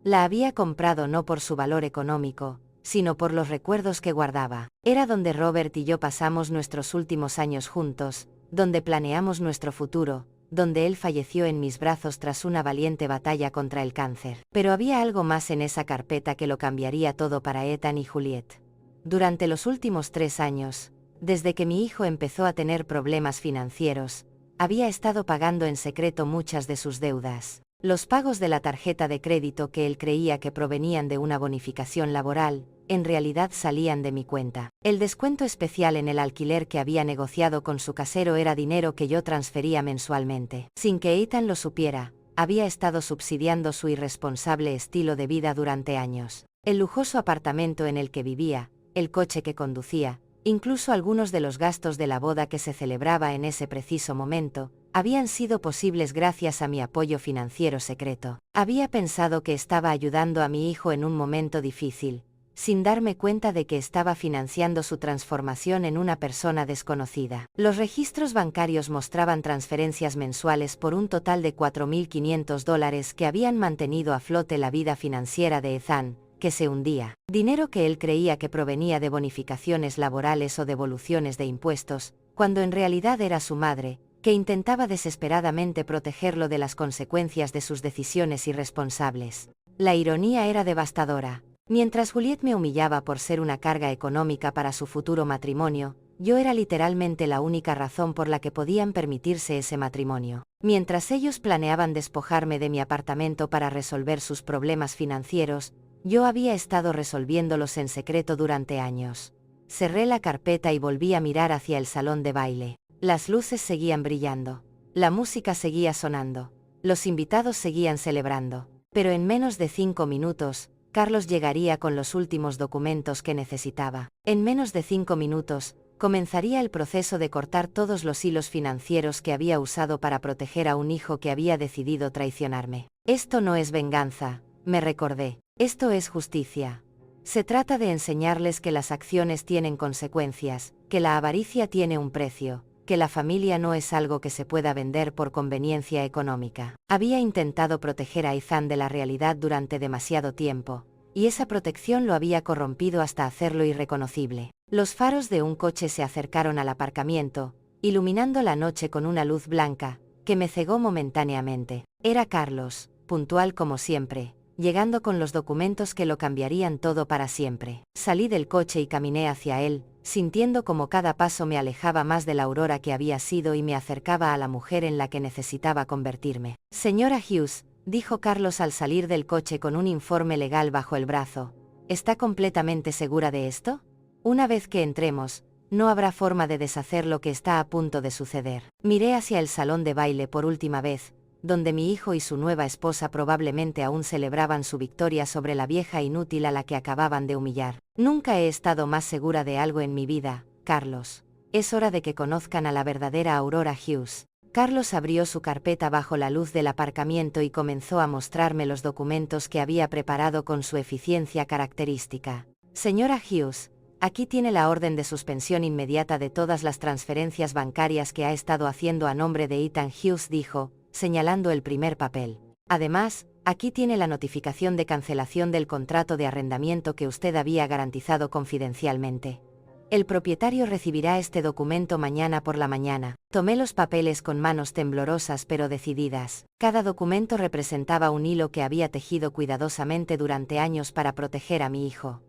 Speaker 1: La había comprado no por su valor económico, sino por los recuerdos que guardaba. Era donde Robert y yo pasamos nuestros últimos años juntos, donde planeamos nuestro futuro, donde él falleció en mis brazos tras una valiente batalla contra el cáncer. Pero había algo más en esa carpeta que lo cambiaría todo para Ethan y Juliet. Durante los últimos 3 años, desde que mi hijo empezó a tener problemas financieros, había estado pagando en secreto muchas de sus deudas. Los pagos de la tarjeta de crédito que él creía que provenían de una bonificación laboral, en realidad salían de mi cuenta. El descuento especial en el alquiler que había negociado con su casero era dinero que yo transfería mensualmente. Sin que Ethan lo supiera, había estado subsidiando su irresponsable estilo de vida durante años. El lujoso apartamento en el que vivía, el coche que conducía, incluso algunos de los gastos de la boda que se celebraba en ese preciso momento, habían sido posibles gracias a mi apoyo financiero secreto. Había pensado que estaba ayudando a mi hijo en un momento difícil, sin darme cuenta de que estaba financiando su transformación en una persona desconocida. Los registros bancarios mostraban transferencias mensuales por un total de $4.500 que habían mantenido a flote la vida financiera de Ethan, que se hundía. Dinero que él creía que provenía de bonificaciones laborales o devoluciones de impuestos, cuando en realidad era su madre, que intentaba desesperadamente protegerlo de las consecuencias de sus decisiones irresponsables. La ironía era devastadora. Mientras Juliet me humillaba por ser una carga económica para su futuro matrimonio, yo era literalmente la única razón por la que podían permitirse ese matrimonio. Mientras ellos planeaban despojarme de mi apartamento para resolver sus problemas financieros, yo había estado resolviéndolos en secreto durante años. Cerré la carpeta y volví a mirar hacia el salón de baile. Las luces seguían brillando. La música seguía sonando. Los invitados seguían celebrando. Pero en menos de 5 minutos, Carlos llegaría con los últimos documentos que necesitaba. En menos de 5 minutos, comenzaría el proceso de cortar todos los hilos financieros que había usado para proteger a un hijo que había decidido traicionarme. Esto no es venganza, me recordé. Esto es justicia. Se trata de enseñarles que las acciones tienen consecuencias, que la avaricia tiene un precio, que la familia no es algo que se pueda vender por conveniencia económica. Había intentado proteger a Ethan de la realidad durante demasiado tiempo, y esa protección lo había corrompido hasta hacerlo irreconocible. Los faros de un coche se acercaron al aparcamiento, iluminando la noche con una luz blanca, que me cegó momentáneamente. Era Carlos, puntual como siempre, llegando con los documentos que lo cambiarían todo para siempre. Salí del coche y caminé hacia él, sintiendo como cada paso me alejaba más de la Aurora que había sido y me acercaba a la mujer en la que necesitaba convertirme. Señora Hughes, dijo Carlos al salir del coche con un informe legal bajo el brazo. ¿Está completamente segura de esto? Una vez que entremos, no habrá forma de deshacer lo que está a punto de suceder. Miré hacia el salón de baile por última vez, donde mi hijo y su nueva esposa probablemente aún celebraban su victoria sobre la vieja inútil a la que acababan de humillar. Nunca he estado más segura de algo en mi vida, Carlos. Es hora de que conozcan a la verdadera Aurora Hughes. Carlos abrió su carpeta bajo la luz del aparcamiento y comenzó a mostrarme los documentos que había preparado con su eficiencia característica. Señora Hughes, aquí tiene la orden de suspensión inmediata de todas las transferencias bancarias que ha estado haciendo a nombre de Ethan Hughes, dijo, señalando el primer papel. Además, aquí tiene la notificación de cancelación del contrato de arrendamiento que usted había garantizado confidencialmente. El propietario recibirá este documento mañana por la mañana. Tomé los papeles con manos temblorosas pero decididas. Cada documento representaba un hilo que había tejido cuidadosamente durante años para proteger a mi hijo.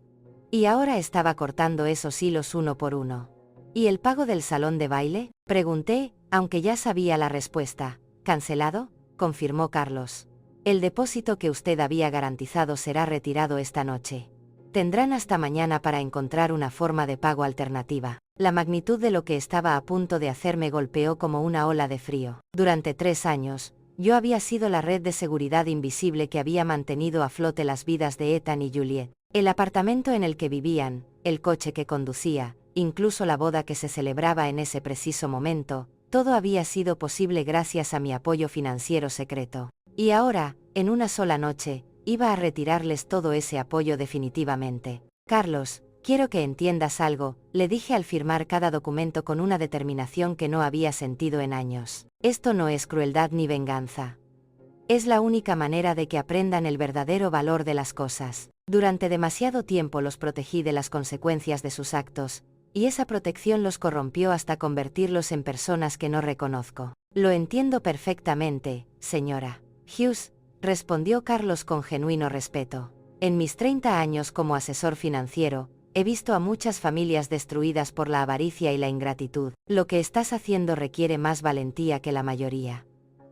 Speaker 1: Y ahora estaba cortando esos hilos uno por uno. ¿Y el pago del salón de baile?, pregunté, aunque ya sabía la respuesta. ¿Cancelado?, confirmó Carlos. El depósito que usted había garantizado será retirado esta noche. Tendrán hasta mañana para encontrar una forma de pago alternativa. La magnitud de lo que estaba a punto de hacer me golpeó como una ola de frío. Durante 3 años, yo había sido la red de seguridad invisible que había mantenido a flote las vidas de Ethan y Juliet. El apartamento en el que vivían, el coche que conducía, incluso la boda que se celebraba en ese preciso momento, todo había sido posible gracias a mi apoyo financiero secreto. Y ahora, en una sola noche, iba a retirarles todo ese apoyo definitivamente. Carlos, quiero que entiendas algo, le dije al firmar cada documento con una determinación que no había sentido en años. Esto no es crueldad ni venganza. Es la única manera de que aprendan el verdadero valor de las cosas. Durante demasiado tiempo los protegí de las consecuencias de sus actos, y esa protección los corrompió hasta convertirlos en personas que no reconozco. Lo entiendo perfectamente, señora Hughes, respondió Carlos con genuino respeto. En mis 30 años como asesor financiero, he visto a muchas familias destruidas por la avaricia y la ingratitud. Lo que estás haciendo requiere más valentía que la mayoría.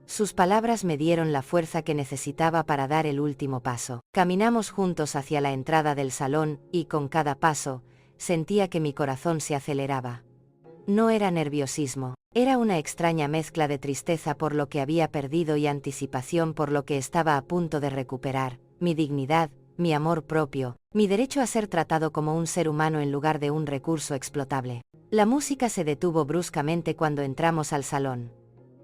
Speaker 1: Sus palabras me dieron la fuerza que necesitaba para dar el último paso. Caminamos juntos hacia la entrada del salón, y con cada paso, sentía que mi corazón se aceleraba. No era nerviosismo, era una extraña mezcla de tristeza por lo que había perdido y anticipación por lo que estaba a punto de recuperar: mi dignidad, mi amor propio, mi derecho a ser tratado como un ser humano en lugar de un recurso explotable. La música se detuvo bruscamente cuando entramos al salón.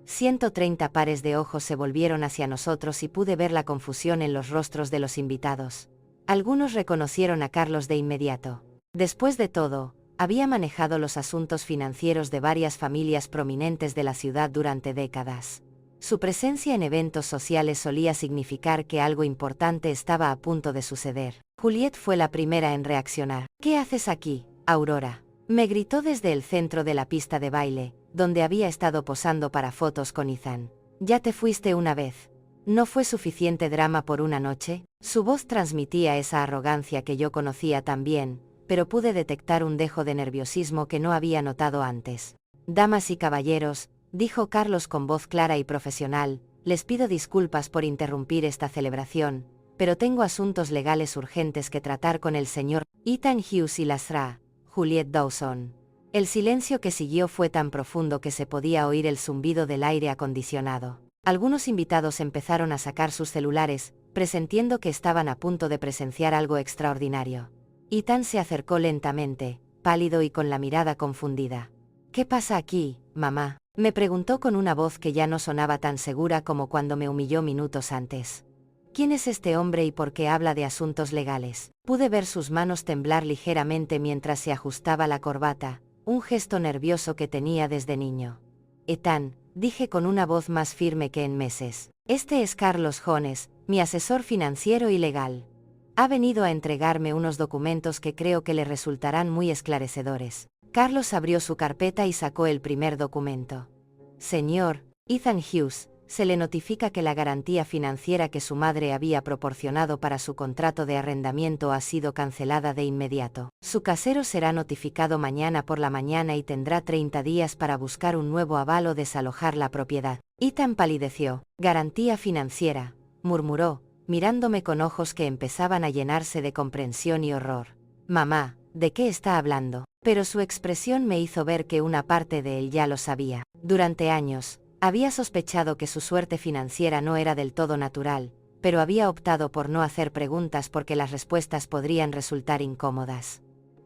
Speaker 1: 130 pares de ojos se volvieron hacia nosotros y pude ver la confusión en los rostros de los invitados. Algunos reconocieron a Carlos de inmediato. Después de todo, había manejado los asuntos financieros de varias familias prominentes de la ciudad durante décadas. Su presencia en eventos sociales solía significar que algo importante estaba a punto de suceder. Juliet fue la primera en reaccionar. ¿Qué haces aquí, Aurora?, me gritó desde el centro de la pista de baile, donde había estado posando para fotos con Ethan. Ya te fuiste una vez. ¿No fue suficiente drama por una noche? Su voz transmitía esa arrogancia que yo conocía tan bien, pero pude detectar un dejo de nerviosismo que no había notado antes. Damas y caballeros, dijo Carlos con voz clara y profesional, les pido disculpas por interrumpir esta celebración, pero tengo asuntos legales urgentes que tratar con el señor Ethan Hughes y la Sra. Juliet Dawson. El silencio que siguió fue tan profundo que se podía oír el zumbido del aire acondicionado. Algunos invitados empezaron a sacar sus celulares, presintiendo que estaban a punto de presenciar algo extraordinario. Ethan se acercó lentamente, pálido y con la mirada confundida. ¿Qué pasa aquí, mamá?, me preguntó con una voz que ya no sonaba tan segura como cuando me humilló minutos antes. ¿Quién es este hombre y por qué habla de asuntos legales? Pude ver sus manos temblar ligeramente mientras se ajustaba la corbata, un gesto nervioso que tenía desde niño. Ethan, dije con una voz más firme que en meses. Este es Carlos Jones, mi asesor financiero y legal. Ha venido a entregarme unos documentos que creo que le resultarán muy esclarecedores. Carlos abrió su carpeta y sacó el primer documento. Señor Ethan Hughes, se le notifica que la garantía financiera que su madre había proporcionado para su contrato de arrendamiento ha sido cancelada de inmediato. Su casero será notificado mañana por la mañana y tendrá 30 días para buscar un nuevo aval o desalojar la propiedad. Ethan palideció. Garantía financiera. murmuró, mirándome con ojos que empezaban a llenarse de comprensión y horror. Mamá, ¿de qué está hablando? Pero su expresión me hizo ver que una parte de él ya lo sabía. Durante años, había sospechado que su suerte financiera no era del todo natural, pero había optado por no hacer preguntas porque las respuestas podrían resultar incómodas.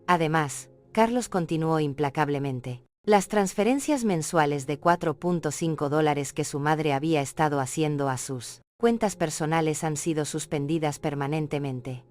Speaker 1: Además, Carlos continuó implacablemente. Las transferencias mensuales de $4.5 que su madre había estado haciendo a sus cuentas personales han sido suspendidas permanentemente.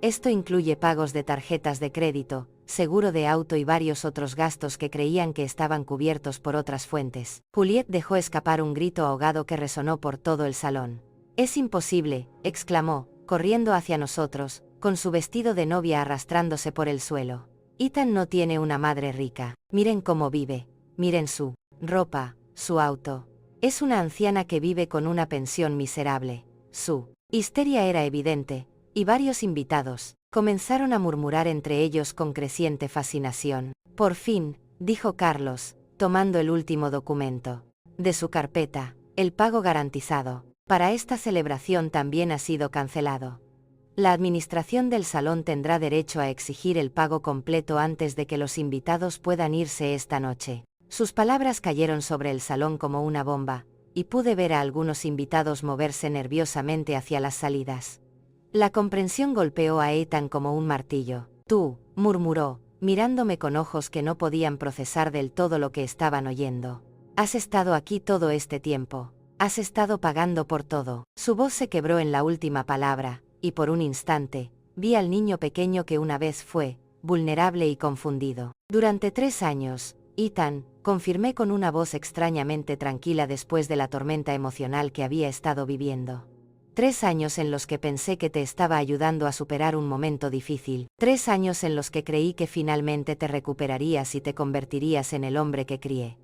Speaker 1: Esto incluye pagos de tarjetas de crédito, seguro de auto y varios otros gastos que creían que estaban cubiertos por otras fuentes. Juliet dejó escapar un grito ahogado que resonó por todo el salón. «Es imposible», exclamó, corriendo hacia nosotros, con su vestido de novia arrastrándose por el suelo. «Ethan no tiene una madre rica. Miren cómo vive. Miren su ropa, su auto. Es una anciana que vive con una pensión miserable». Su histeria era evidente, y varios invitados comenzaron a murmurar entre ellos con creciente fascinación. «Por fin», dijo Carlos, tomando el último documento de su carpeta, «el pago garantizado para esta celebración también ha sido cancelado. La administración del salón tendrá derecho a exigir el pago completo antes de que los invitados puedan irse esta noche». Sus palabras cayeron sobre el salón como una bomba, y pude ver a algunos invitados moverse nerviosamente hacia las salidas. La comprensión golpeó a Ethan como un martillo. «Tú», murmuró, mirándome con ojos que no podían procesar del todo lo que estaban oyendo. «Has estado aquí todo este tiempo. Has estado pagando por todo». Su voz se quebró en la última palabra, y por un instante, vi al niño pequeño que una vez fue, vulnerable y confundido. «Durante 3 años, Ethan», confirmé con una voz extrañamente tranquila después de la tormenta emocional que había estado viviendo. 3 años en los que pensé que te estaba ayudando a superar un momento difícil. 3 años en los que creí que finalmente te recuperarías y te convertirías en el hombre que crié.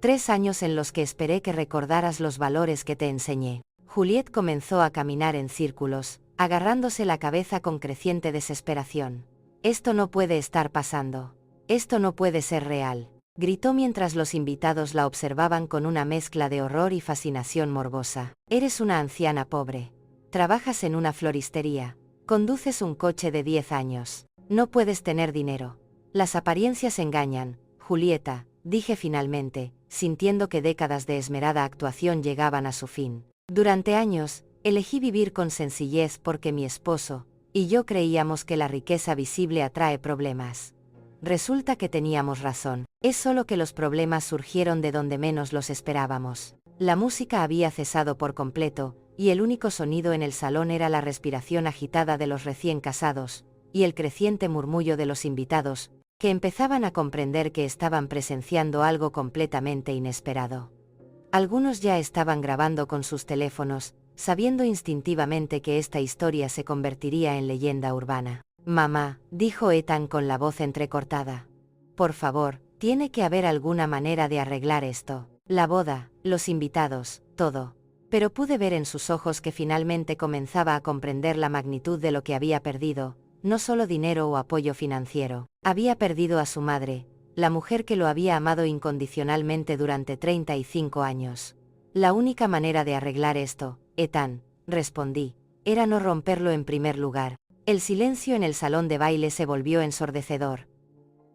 Speaker 1: 3 años en los que esperé que recordaras los valores que te enseñé». Juliet comenzó a caminar en círculos, agarrándose la cabeza con creciente desesperación. «Esto no puede estar pasando. Esto no puede ser real», gritó mientras los invitados la observaban con una mezcla de horror y fascinación morbosa. «Eres una anciana pobre. Trabajas en una floristería. Conduces un coche de 10 años. No puedes tener dinero. Las apariencias engañan, Julieta», dije finalmente, sintiendo que décadas de esmerada actuación llegaban a su fin. «Durante años, elegí vivir con sencillez porque mi esposo y yo creíamos que la riqueza visible atrae problemas. Resulta que teníamos razón. Es solo que los problemas surgieron de donde menos los esperábamos». La música había cesado por completo, y el único sonido en el salón era la respiración agitada de los recién casados, y el creciente murmullo de los invitados, que empezaban a comprender que estaban presenciando algo completamente inesperado. Algunos ya estaban grabando con sus teléfonos, sabiendo instintivamente que esta historia se convertiría en leyenda urbana. «Mamá», dijo Ethan con la voz entrecortada. «Por favor, tiene que haber alguna manera de arreglar esto. La boda, los invitados, todo». Pero pude ver en sus ojos que finalmente comenzaba a comprender la magnitud de lo que había perdido, no solo dinero o apoyo financiero. Había perdido a su madre, la mujer que lo había amado incondicionalmente durante 35 años. «La única manera de arreglar esto, Ethan», respondí, «era no romperlo en primer lugar». El silencio en el salón de baile se volvió ensordecedor.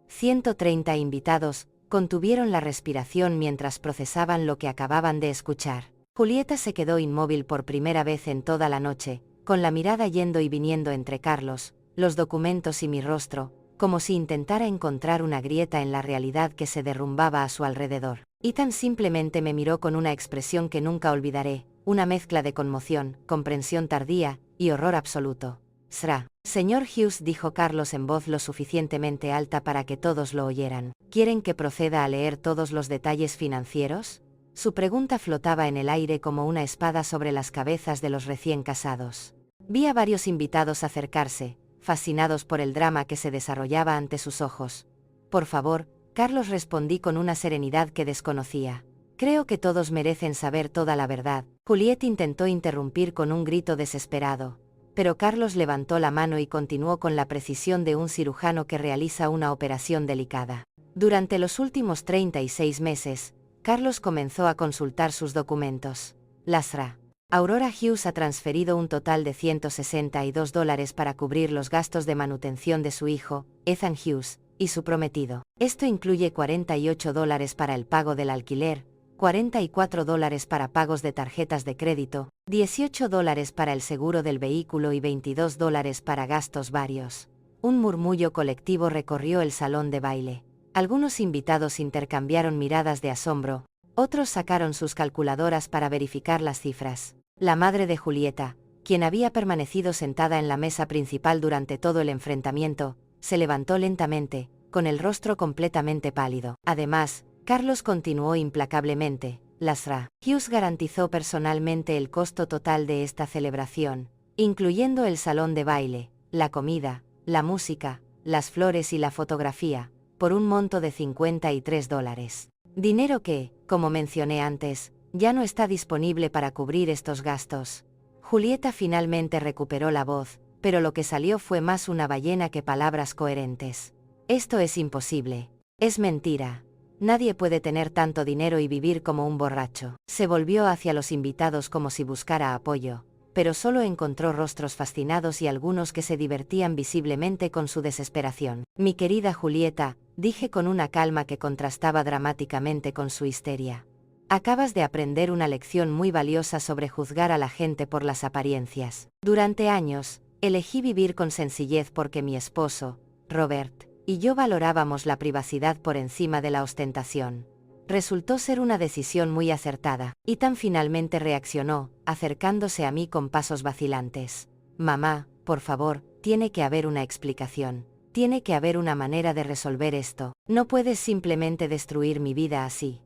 Speaker 1: 130 invitados contuvieron la respiración mientras procesaban lo que acababan de escuchar. Julieta se quedó inmóvil por primera vez en toda la noche, con la mirada yendo y viniendo entre Carlos, los documentos y mi rostro, como si intentara encontrar una grieta en la realidad que se derrumbaba a su alrededor. Ethan simplemente me miró con una expresión que nunca olvidaré, una mezcla de conmoción, comprensión tardía y horror absoluto. «Sra. Señor Hughes», dijo Carlos en voz lo suficientemente alta para que todos lo oyeran. «¿Quieren que proceda a leer todos los detalles financieros?». Su pregunta flotaba en el aire como una espada sobre las cabezas de los recién casados. Vi a varios invitados acercarse, fascinados por el drama que se desarrollaba ante sus ojos. «Por favor», Carlos, respondí con una serenidad que desconocía. «Creo que todos merecen saber toda la verdad». Juliet intentó interrumpir con un grito desesperado, pero Carlos levantó la mano y continuó con la precisión de un cirujano que realiza una operación delicada. Durante los últimos 36 meses, Carlos comenzó a consultar sus documentos. «Lasra. Aurora Hughes ha transferido un total de $162 para cubrir los gastos de manutención de su hijo, Ethan Hughes, y su prometido. Esto incluye $48 para el pago del alquiler, $44 para pagos de tarjetas de crédito, $18 para el seguro del vehículo y $22 para gastos varios. Un murmullo colectivo recorrió el salón de baile. Algunos invitados intercambiaron miradas de asombro, otros sacaron sus calculadoras para verificar las cifras. La madre de Julieta, quien había permanecido sentada en la mesa principal durante todo el enfrentamiento, se levantó lentamente, con el rostro completamente pálido. Además, Carlos continuó implacablemente. Lasra Hughes garantizó personalmente el costo total de esta celebración, incluyendo el salón de baile, la comida, la música, las flores y la fotografía, por un monto de $53. Dinero que, como mencioné antes, ya no está disponible para cubrir estos gastos. Julieta finalmente recuperó la voz, pero lo que salió fue más una ballena que palabras coherentes. Esto es imposible. Es mentira. Nadie puede tener tanto dinero y vivir como un borracho. Se volvió hacia los invitados como si buscara apoyo, pero solo encontró rostros fascinados y algunos que se divertían visiblemente con su desesperación. Mi querida Julieta, dije con una calma que contrastaba dramáticamente con su histeria. Acabas de aprender una lección muy valiosa sobre juzgar a la gente por las apariencias. Durante años, elegí vivir con sencillez porque mi esposo, Robert, y yo valorábamos la privacidad por encima de la ostentación. Resultó ser una decisión muy acertada. Ethan finalmente reaccionó, acercándose a mí con pasos vacilantes. Mamá, por favor, tiene que haber una explicación. Tiene que haber una manera de resolver esto. No puedes simplemente destruir mi vida así.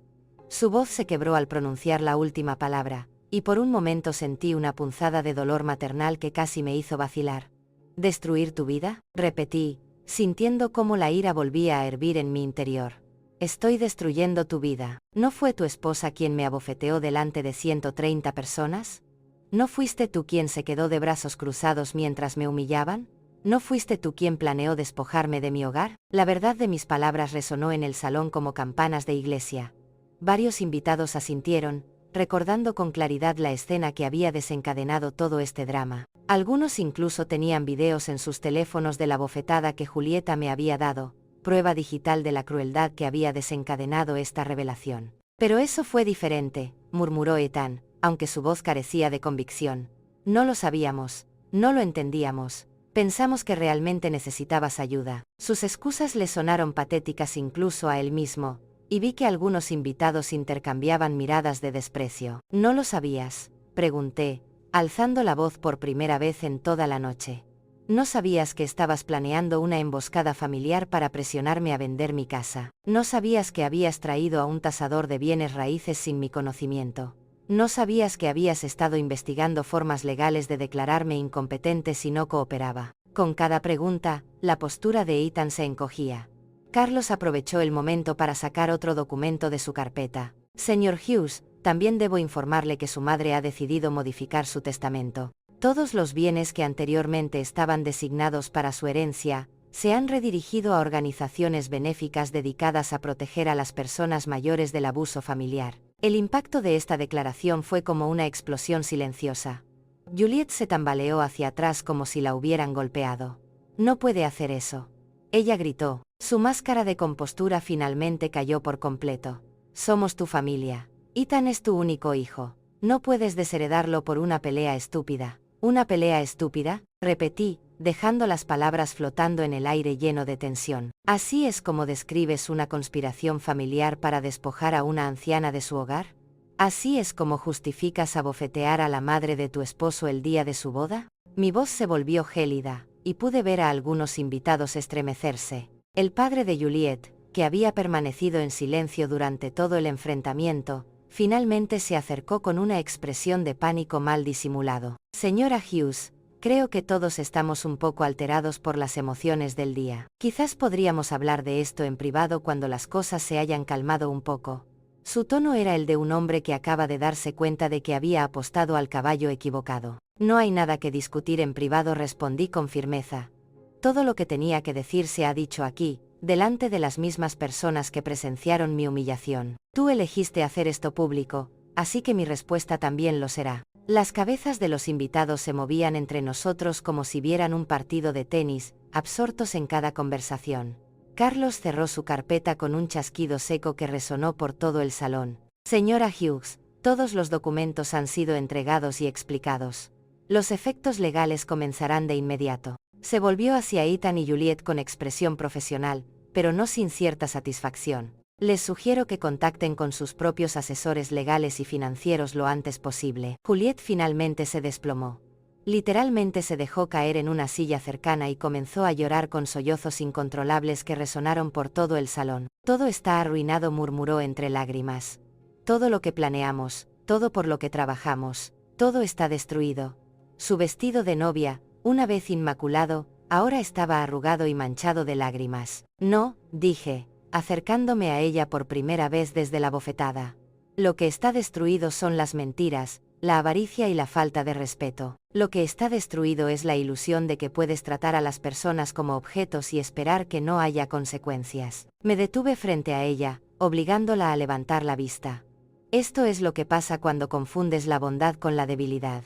Speaker 1: Su voz se quebró al pronunciar la última palabra, y por un momento sentí una punzada de dolor maternal que casi me hizo vacilar. ¿Destruir tu vida?, repetí, sintiendo cómo la ira volvía a hervir en mi interior. Estoy destruyendo tu vida. ¿No fue tu esposa quien me abofeteó delante de 130 personas? ¿No fuiste tú quien se quedó de brazos cruzados mientras me humillaban? ¿No fuiste tú quien planeó despojarme de mi hogar? La verdad de mis palabras resonó en el salón como campanas de iglesia. Varios invitados asintieron, recordando con claridad la escena que había desencadenado todo este drama. Algunos incluso tenían videos en sus teléfonos de la bofetada que Julieta me había dado, prueba digital de la crueldad que había desencadenado esta revelación. Pero eso fue diferente, murmuró Ethan, aunque su voz carecía de convicción. No lo sabíamos, no lo entendíamos. Pensamos que realmente necesitabas ayuda. Sus excusas le sonaron patéticas incluso a él mismo, y vi que algunos invitados intercambiaban miradas de desprecio. ¿No lo sabías?, pregunté, alzando la voz por primera vez en toda la noche. ¿No sabías que estabas planeando una emboscada familiar para presionarme a vender mi casa? ¿No sabías que habías traído a un tasador de bienes raíces sin mi conocimiento? ¿No sabías que habías estado investigando formas legales de declararme incompetente si no cooperaba? Con cada pregunta, la postura de Ethan se encogía. Carlos aprovechó el momento para sacar otro documento de su carpeta. Señor Hughes, también debo informarle que su madre ha decidido modificar su testamento. Todos los bienes que anteriormente estaban designados para su herencia, se han redirigido a organizaciones benéficas dedicadas a proteger a las personas mayores del abuso familiar. El impacto de esta declaración fue como una explosión silenciosa. Juliet se tambaleó hacia atrás como si la hubieran golpeado. No puede hacer eso. Ella gritó. Su máscara de compostura finalmente cayó por completo. Somos tu familia. Ethan es tu único hijo. No puedes desheredarlo por una pelea estúpida. ¿Una pelea estúpida?, repetí, dejando las palabras flotando en el aire lleno de tensión. ¿Así es como describes una conspiración familiar para despojar a una anciana de su hogar? ¿Así es como justificas abofetear a la madre de tu esposo el día de su boda? Mi voz se volvió gélida, y pude ver a algunos invitados estremecerse. El padre de Juliet, que había permanecido en silencio durante todo el enfrentamiento, finalmente se acercó con una expresión de pánico mal disimulado. Señora Hughes, creo que todos estamos un poco alterados por las emociones del día. Quizás podríamos hablar de esto en privado cuando las cosas se hayan calmado un poco. Su tono era el de un hombre que acaba de darse cuenta de que había apostado al caballo equivocado. No hay nada que discutir en privado, respondí con firmeza. Todo lo que tenía que decir se ha dicho aquí, delante de las mismas personas que presenciaron mi humillación. Tú elegiste hacer esto público, así que mi respuesta también lo será. Las cabezas de los invitados se movían entre nosotros como si vieran un partido de tenis, absortos en cada conversación. Carlos cerró su carpeta con un chasquido seco que resonó por todo el salón. Señora Hughes, todos los documentos han sido entregados y explicados. Los efectos legales comenzarán de inmediato. Se volvió hacia Ethan y Juliet con expresión profesional, pero no sin cierta satisfacción. Les sugiero que contacten con sus propios asesores legales y financieros lo antes posible. Juliet finalmente se desplomó. Literalmente se dejó caer en una silla cercana y comenzó a llorar con sollozos incontrolables que resonaron por todo el salón. Todo está arruinado, murmuró entre lágrimas. Todo lo que planeamos, todo por lo que trabajamos, todo está destruido. Su vestido de novia, una vez inmaculado, ahora estaba arrugado y manchado de lágrimas. No, dije, acercándome a ella por primera vez desde la bofetada. Lo que está destruido son las mentiras, la avaricia y la falta de respeto. Lo que está destruido es la ilusión de que puedes tratar a las personas como objetos y esperar que no haya consecuencias. Me detuve frente a ella, obligándola a levantar la vista. Esto es lo que pasa cuando confundes la bondad con la debilidad.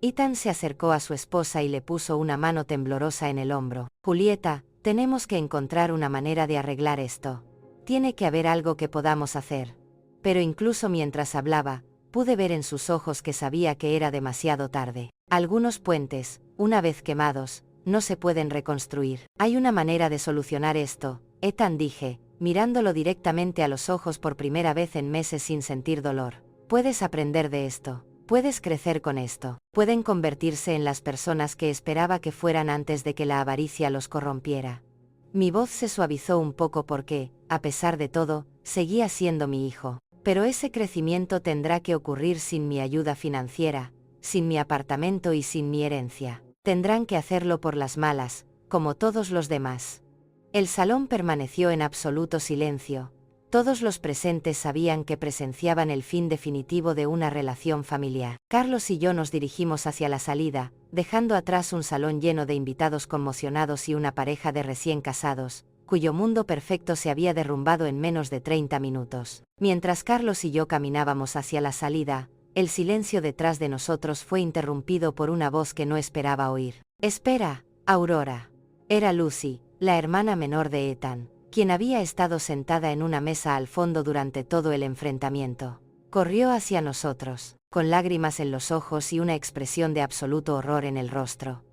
Speaker 1: Ethan se acercó a su esposa y le puso una mano temblorosa en el hombro. Julieta, tenemos que encontrar una manera de arreglar esto. Tiene que haber algo que podamos hacer. Pero incluso mientras hablaba, pude ver en sus ojos que sabía que era demasiado tarde. Algunos puentes, una vez quemados, no se pueden reconstruir. Hay una manera de solucionar esto, Ethan, dije, mirándolo directamente a los ojos por primera vez en meses sin sentir dolor. Puedes aprender de esto. Puedes crecer con esto. Pueden convertirse en las personas que esperaba que fueran antes de que la avaricia los corrompiera. Mi voz se suavizó un poco porque, a pesar de todo, seguía siendo mi hijo. Pero ese crecimiento tendrá que ocurrir sin mi ayuda financiera, sin mi apartamento y sin mi herencia. Tendrán que hacerlo por las malas, como todos los demás. El salón permaneció en absoluto silencio. Todos los presentes sabían que presenciaban el fin definitivo de una relación familiar. Carlos y yo nos dirigimos hacia la salida, dejando atrás un salón lleno de invitados conmocionados y una pareja de recién casados, cuyo mundo perfecto se había derrumbado en menos de 30 minutos. Mientras Carlos y yo caminábamos hacia la salida, el silencio detrás de nosotros fue interrumpido por una voz que no esperaba oír. «Espera, Aurora». Era Lucy, la hermana menor de Ethan, quien había estado sentada en una mesa al fondo durante todo el enfrentamiento. Corrió hacia nosotros, con lágrimas en los ojos y una expresión de absoluto horror en el rostro.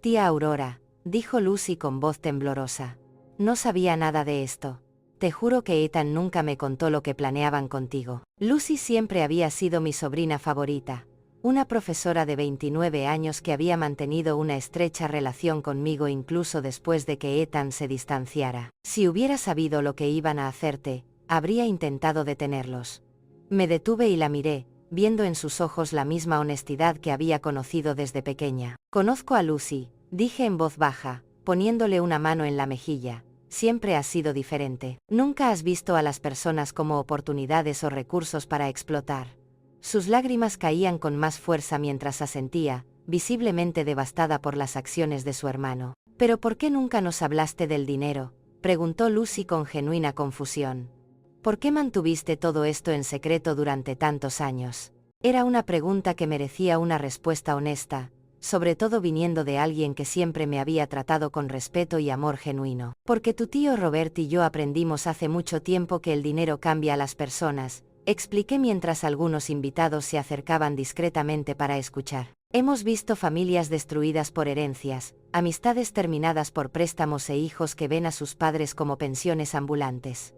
Speaker 1: «Tía Aurora», dijo Lucy con voz temblorosa. «No sabía nada de esto. Te juro que Ethan nunca me contó lo que planeaban contigo». Lucy siempre había sido mi sobrina favorita, una profesora de 29 años que había mantenido una estrecha relación conmigo incluso después de que Ethan se distanciara. Si hubiera sabido lo que iban a hacerte, habría intentado detenerlos. Me detuve y la miré, viendo en sus ojos la misma honestidad que había conocido desde pequeña. «Conozco a Lucy», dije en voz baja, poniéndole una mano en la mejilla. «Siempre has sido diferente. Nunca has visto a las personas como oportunidades o recursos para explotar». Sus lágrimas caían con más fuerza mientras asentía, visiblemente devastada por las acciones de su hermano. «¿Pero por qué nunca nos hablaste del dinero?», preguntó Lucy con genuina confusión. «¿Por qué mantuviste todo esto en secreto durante tantos años?». Era una pregunta que merecía una respuesta honesta, sobre todo viniendo de alguien que siempre me había tratado con respeto y amor genuino. «Porque tu tío Robert y yo aprendimos hace mucho tiempo que el dinero cambia a las personas», expliqué mientras algunos invitados se acercaban discretamente para escuchar. «Hemos visto familias destruidas por herencias, amistades terminadas por préstamos e hijos que ven a sus padres como pensiones ambulantes.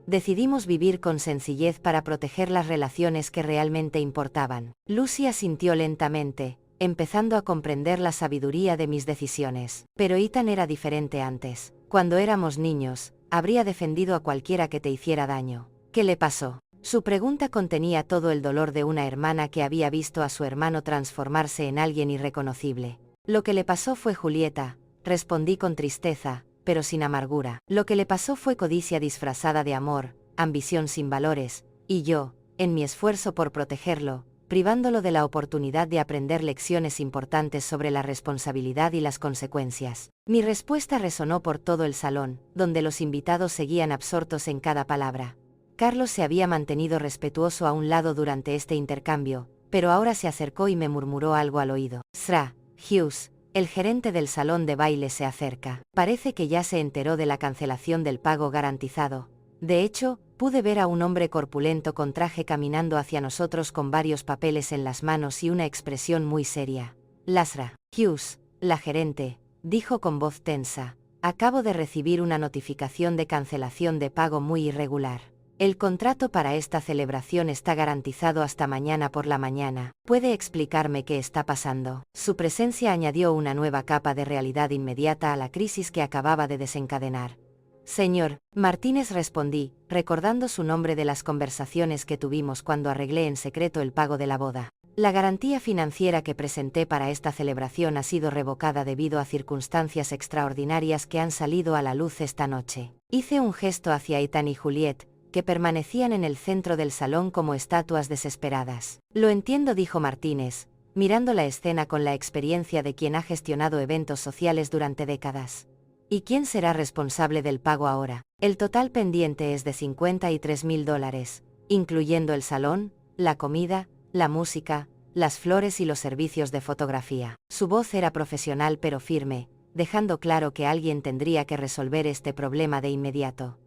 Speaker 1: Decidimos vivir con sencillez para proteger las relaciones que realmente importaban». Lucy asintió lentamente, empezando a comprender la sabiduría de mis decisiones. «Pero Ethan era diferente antes. Cuando éramos niños, habría defendido a cualquiera que te hiciera daño. ¿Qué le pasó?». Su pregunta contenía todo el dolor de una hermana que había visto a su hermano transformarse en alguien irreconocible. «Lo que le pasó fue Julieta», respondí con tristeza, pero sin amargura. «Lo que le pasó fue codicia disfrazada de amor, ambición sin valores, y yo, en mi esfuerzo por protegerlo, privándolo de la oportunidad de aprender lecciones importantes sobre la responsabilidad y las consecuencias». Mi respuesta resonó por todo el salón, donde los invitados seguían absortos en cada palabra. Carlos se había mantenido respetuoso a un lado durante este intercambio, pero ahora se acercó y me murmuró algo al oído. Sra. Hughes, el gerente del salón de baile se acerca. Parece que ya se enteró de la cancelación del pago garantizado. De hecho, pude ver a un hombre corpulento con traje caminando hacia nosotros con varios papeles en las manos y una expresión muy seria. Sra. Hughes, la gerente, dijo con voz tensa. Acabo de recibir una notificación de cancelación de pago muy irregular. El contrato para esta celebración está garantizado hasta mañana por la mañana. ¿Puede explicarme qué está pasando? Su presencia añadió una nueva capa de realidad inmediata a la crisis que acababa de desencadenar. Señor Martínez, respondí, recordando su nombre de las conversaciones que tuvimos cuando arreglé en secreto el pago de la boda. La garantía financiera que presenté para esta celebración ha sido revocada debido a circunstancias extraordinarias que han salido a la luz esta noche. Hice un gesto hacia Ethan y Juliet, que permanecían en el centro del salón como estatuas desesperadas. Lo entiendo, dijo Martínez, mirando la escena con la experiencia de quien ha gestionado eventos sociales durante décadas. ¿Y quién será responsable del pago ahora? El total pendiente es de $53.000, incluyendo el salón, la comida, la música, las flores y los servicios de fotografía. Su voz era profesional pero firme, dejando claro que alguien tendría que resolver este problema de inmediato.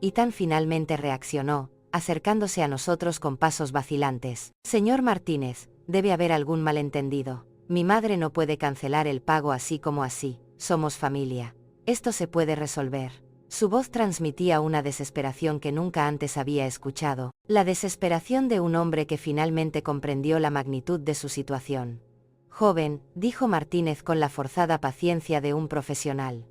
Speaker 1: Ethan finalmente reaccionó, acercándose a nosotros con pasos vacilantes. Señor Martínez, debe haber algún malentendido. Mi madre no puede cancelar el pago así como así, somos familia. Esto se puede resolver. Su voz transmitía una desesperación que nunca antes había escuchado, la desesperación de un hombre que finalmente comprendió la magnitud de su situación. Joven, dijo Martínez con la forzada paciencia de un profesional.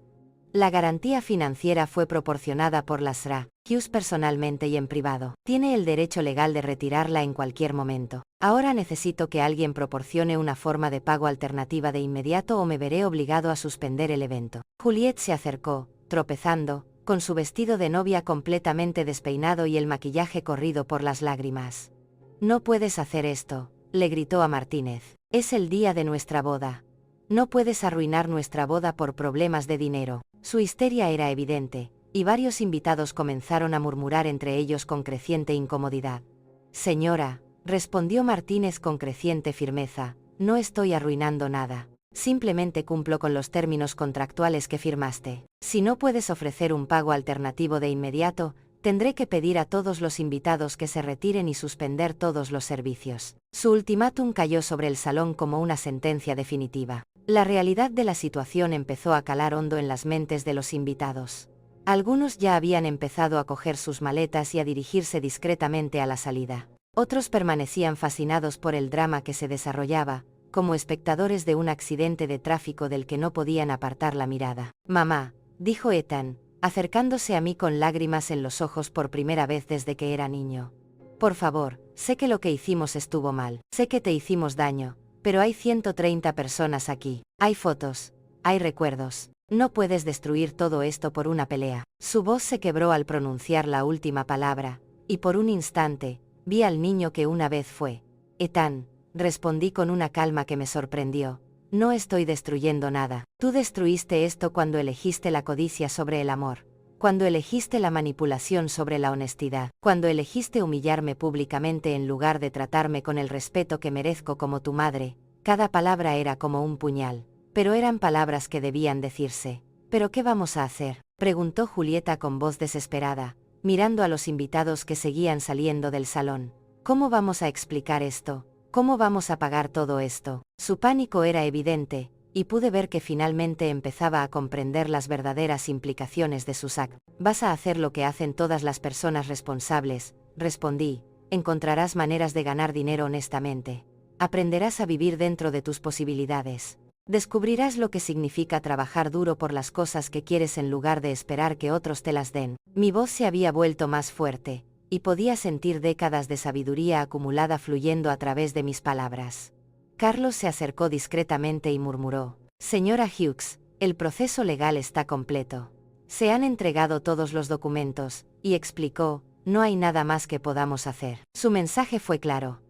Speaker 1: La garantía financiera fue proporcionada por la Sra. Hughes personalmente y en privado. Tiene el derecho legal de retirarla en cualquier momento. Ahora necesito que alguien proporcione una forma de pago alternativa de inmediato o me veré obligado a suspender el evento. Juliet se acercó, tropezando, con su vestido de novia completamente despeinado y el maquillaje corrido por las lágrimas. No puedes hacer esto, le gritó a Martínez. Es el día de nuestra boda. No puedes arruinar nuestra boda por problemas de dinero. Su histeria era evidente, y varios invitados comenzaron a murmurar entre ellos con creciente incomodidad. Señora, respondió Martínez con creciente firmeza, no estoy arruinando nada. Simplemente cumplo con los términos contractuales que firmaste. Si no puedes ofrecer un pago alternativo de inmediato, tendré que pedir a todos los invitados que se retiren y suspender todos los servicios. Su ultimátum cayó sobre el salón como una sentencia definitiva. La realidad de la situación empezó a calar hondo en las mentes de los invitados. Algunos ya habían empezado a coger sus maletas y a dirigirse discretamente a la salida. Otros permanecían fascinados por el drama que se desarrollaba, como espectadores de un accidente de tráfico del que no podían apartar la mirada. Mamá, dijo Ethan, acercándose a mí con lágrimas en los ojos por primera vez desde que era niño. Por favor, sé que lo que hicimos estuvo mal, sé que te hicimos daño, pero hay 130 personas aquí, hay fotos, hay recuerdos. No puedes destruir todo esto por una pelea. Su voz se quebró al pronunciar la última palabra, y por un instante, vi al niño que una vez fue. Ethan, respondí con una calma que me sorprendió. No estoy destruyendo nada. Tú destruiste esto cuando elegiste la codicia sobre el amor. Cuando elegiste la manipulación sobre la honestidad, cuando elegiste humillarme públicamente en lugar de tratarme con el respeto que merezco como tu madre. Cada palabra era como un puñal, pero eran palabras que debían decirse. ¿Pero qué vamos a hacer?, preguntó Julieta con voz desesperada, mirando a los invitados que seguían saliendo del salón. ¿Cómo vamos a explicar esto? ¿Cómo vamos a pagar todo esto? Su pánico era evidente, y pude ver que finalmente empezaba a comprender las verdaderas implicaciones de sus actos. Vas a hacer lo que hacen todas las personas responsables, respondí, encontrarás maneras de ganar dinero honestamente. Aprenderás a vivir dentro de tus posibilidades. Descubrirás lo que significa trabajar duro por las cosas que quieres en lugar de esperar que otros te las den. Mi voz se había vuelto más fuerte, y podía sentir décadas de sabiduría acumulada fluyendo a través de mis palabras. Carlos se acercó discretamente y murmuró: Señora Hughes, el proceso legal está completo. Se han entregado todos los documentos, y explicó, no hay nada más que podamos hacer. Su mensaje fue claro.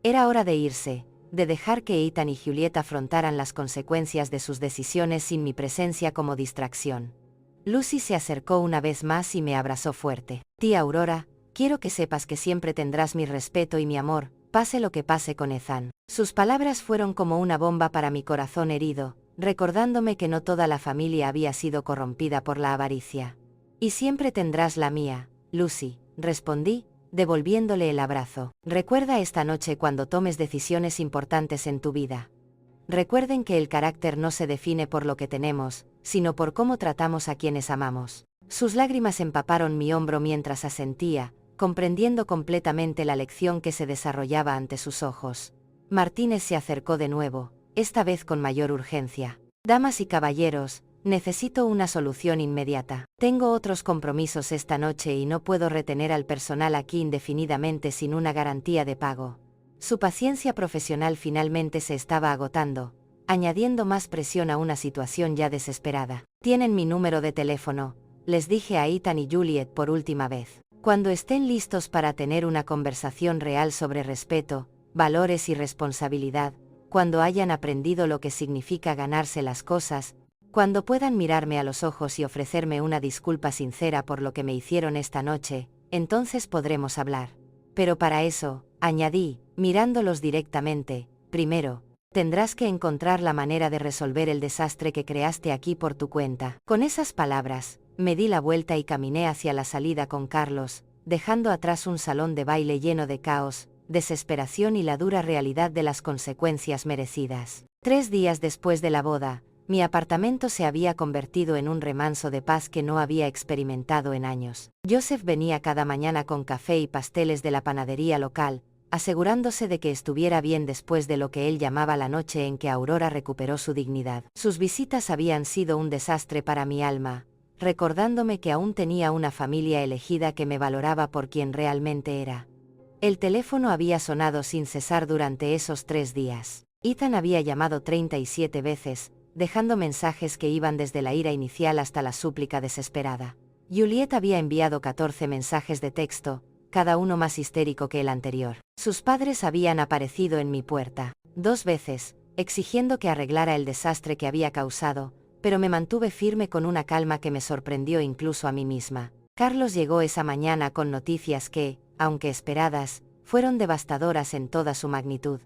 Speaker 1: Era hora de irse, de dejar que Ethan y Juliet afrontaran las consecuencias de sus decisiones sin mi presencia como distracción. Lucy se acercó una vez más y me abrazó fuerte. Tía Aurora, quiero que sepas que siempre tendrás mi respeto y mi amor, pase lo que pase con Ethan. Sus palabras fueron como una bomba para mi corazón herido, recordándome que no toda la familia había sido corrompida por la avaricia. Y siempre tendrás la mía, Lucy, respondí, devolviéndole el abrazo. Recuerda esta noche cuando tomes decisiones importantes en tu vida. Recuerden que el carácter no se define por lo que tenemos, sino por cómo tratamos a quienes amamos. Sus lágrimas empaparon mi hombro mientras asentía, comprendiendo completamente la lección que se desarrollaba ante sus ojos. Martínez se acercó de nuevo, esta vez con mayor urgencia. Damas y caballeros, necesito una solución inmediata. Tengo otros compromisos esta noche y no puedo retener al personal aquí indefinidamente sin una garantía de pago. Su paciencia profesional finalmente se estaba agotando, añadiendo más presión a una situación ya desesperada. Tienen mi número de teléfono, les dije a Ethan y Juliet por última vez. Cuando estén listos para tener una conversación real sobre respeto, valores y responsabilidad, cuando hayan aprendido lo que significa ganarse las cosas, cuando puedan mirarme a los ojos y ofrecerme una disculpa sincera por lo que me hicieron esta noche, entonces podremos hablar. Pero para eso, añadí, mirándolos directamente, primero, tendrás que encontrar la manera de resolver el desastre que creaste aquí por tu cuenta. Con esas palabras, me di la vuelta y caminé hacia la salida con Carlos, dejando atrás un salón de baile lleno de caos, desesperación y la dura realidad de las consecuencias merecidas. 3 días después de la boda, mi apartamento se había convertido en un remanso de paz que no había experimentado en años. Joseph venía cada mañana con café y pasteles de la panadería local, asegurándose de que estuviera bien después de lo que él llamaba la noche en que Aurora recuperó su dignidad. Sus visitas habían sido un desastre para mi alma, recordándome que aún tenía una familia elegida que me valoraba por quien realmente era. El teléfono había sonado sin cesar durante esos 3 días. Ethan había llamado 37 veces, dejando mensajes que iban desde la ira inicial hasta la súplica desesperada. Juliet había enviado 14 mensajes de texto, cada uno más histérico que el anterior. Sus padres habían aparecido en mi puerta 2 veces, exigiendo que arreglara el desastre que había causado, pero me mantuve firme con una calma que me sorprendió incluso a mí misma. Carlos llegó esa mañana con noticias que, aunque esperadas, fueron devastadoras en toda su magnitud.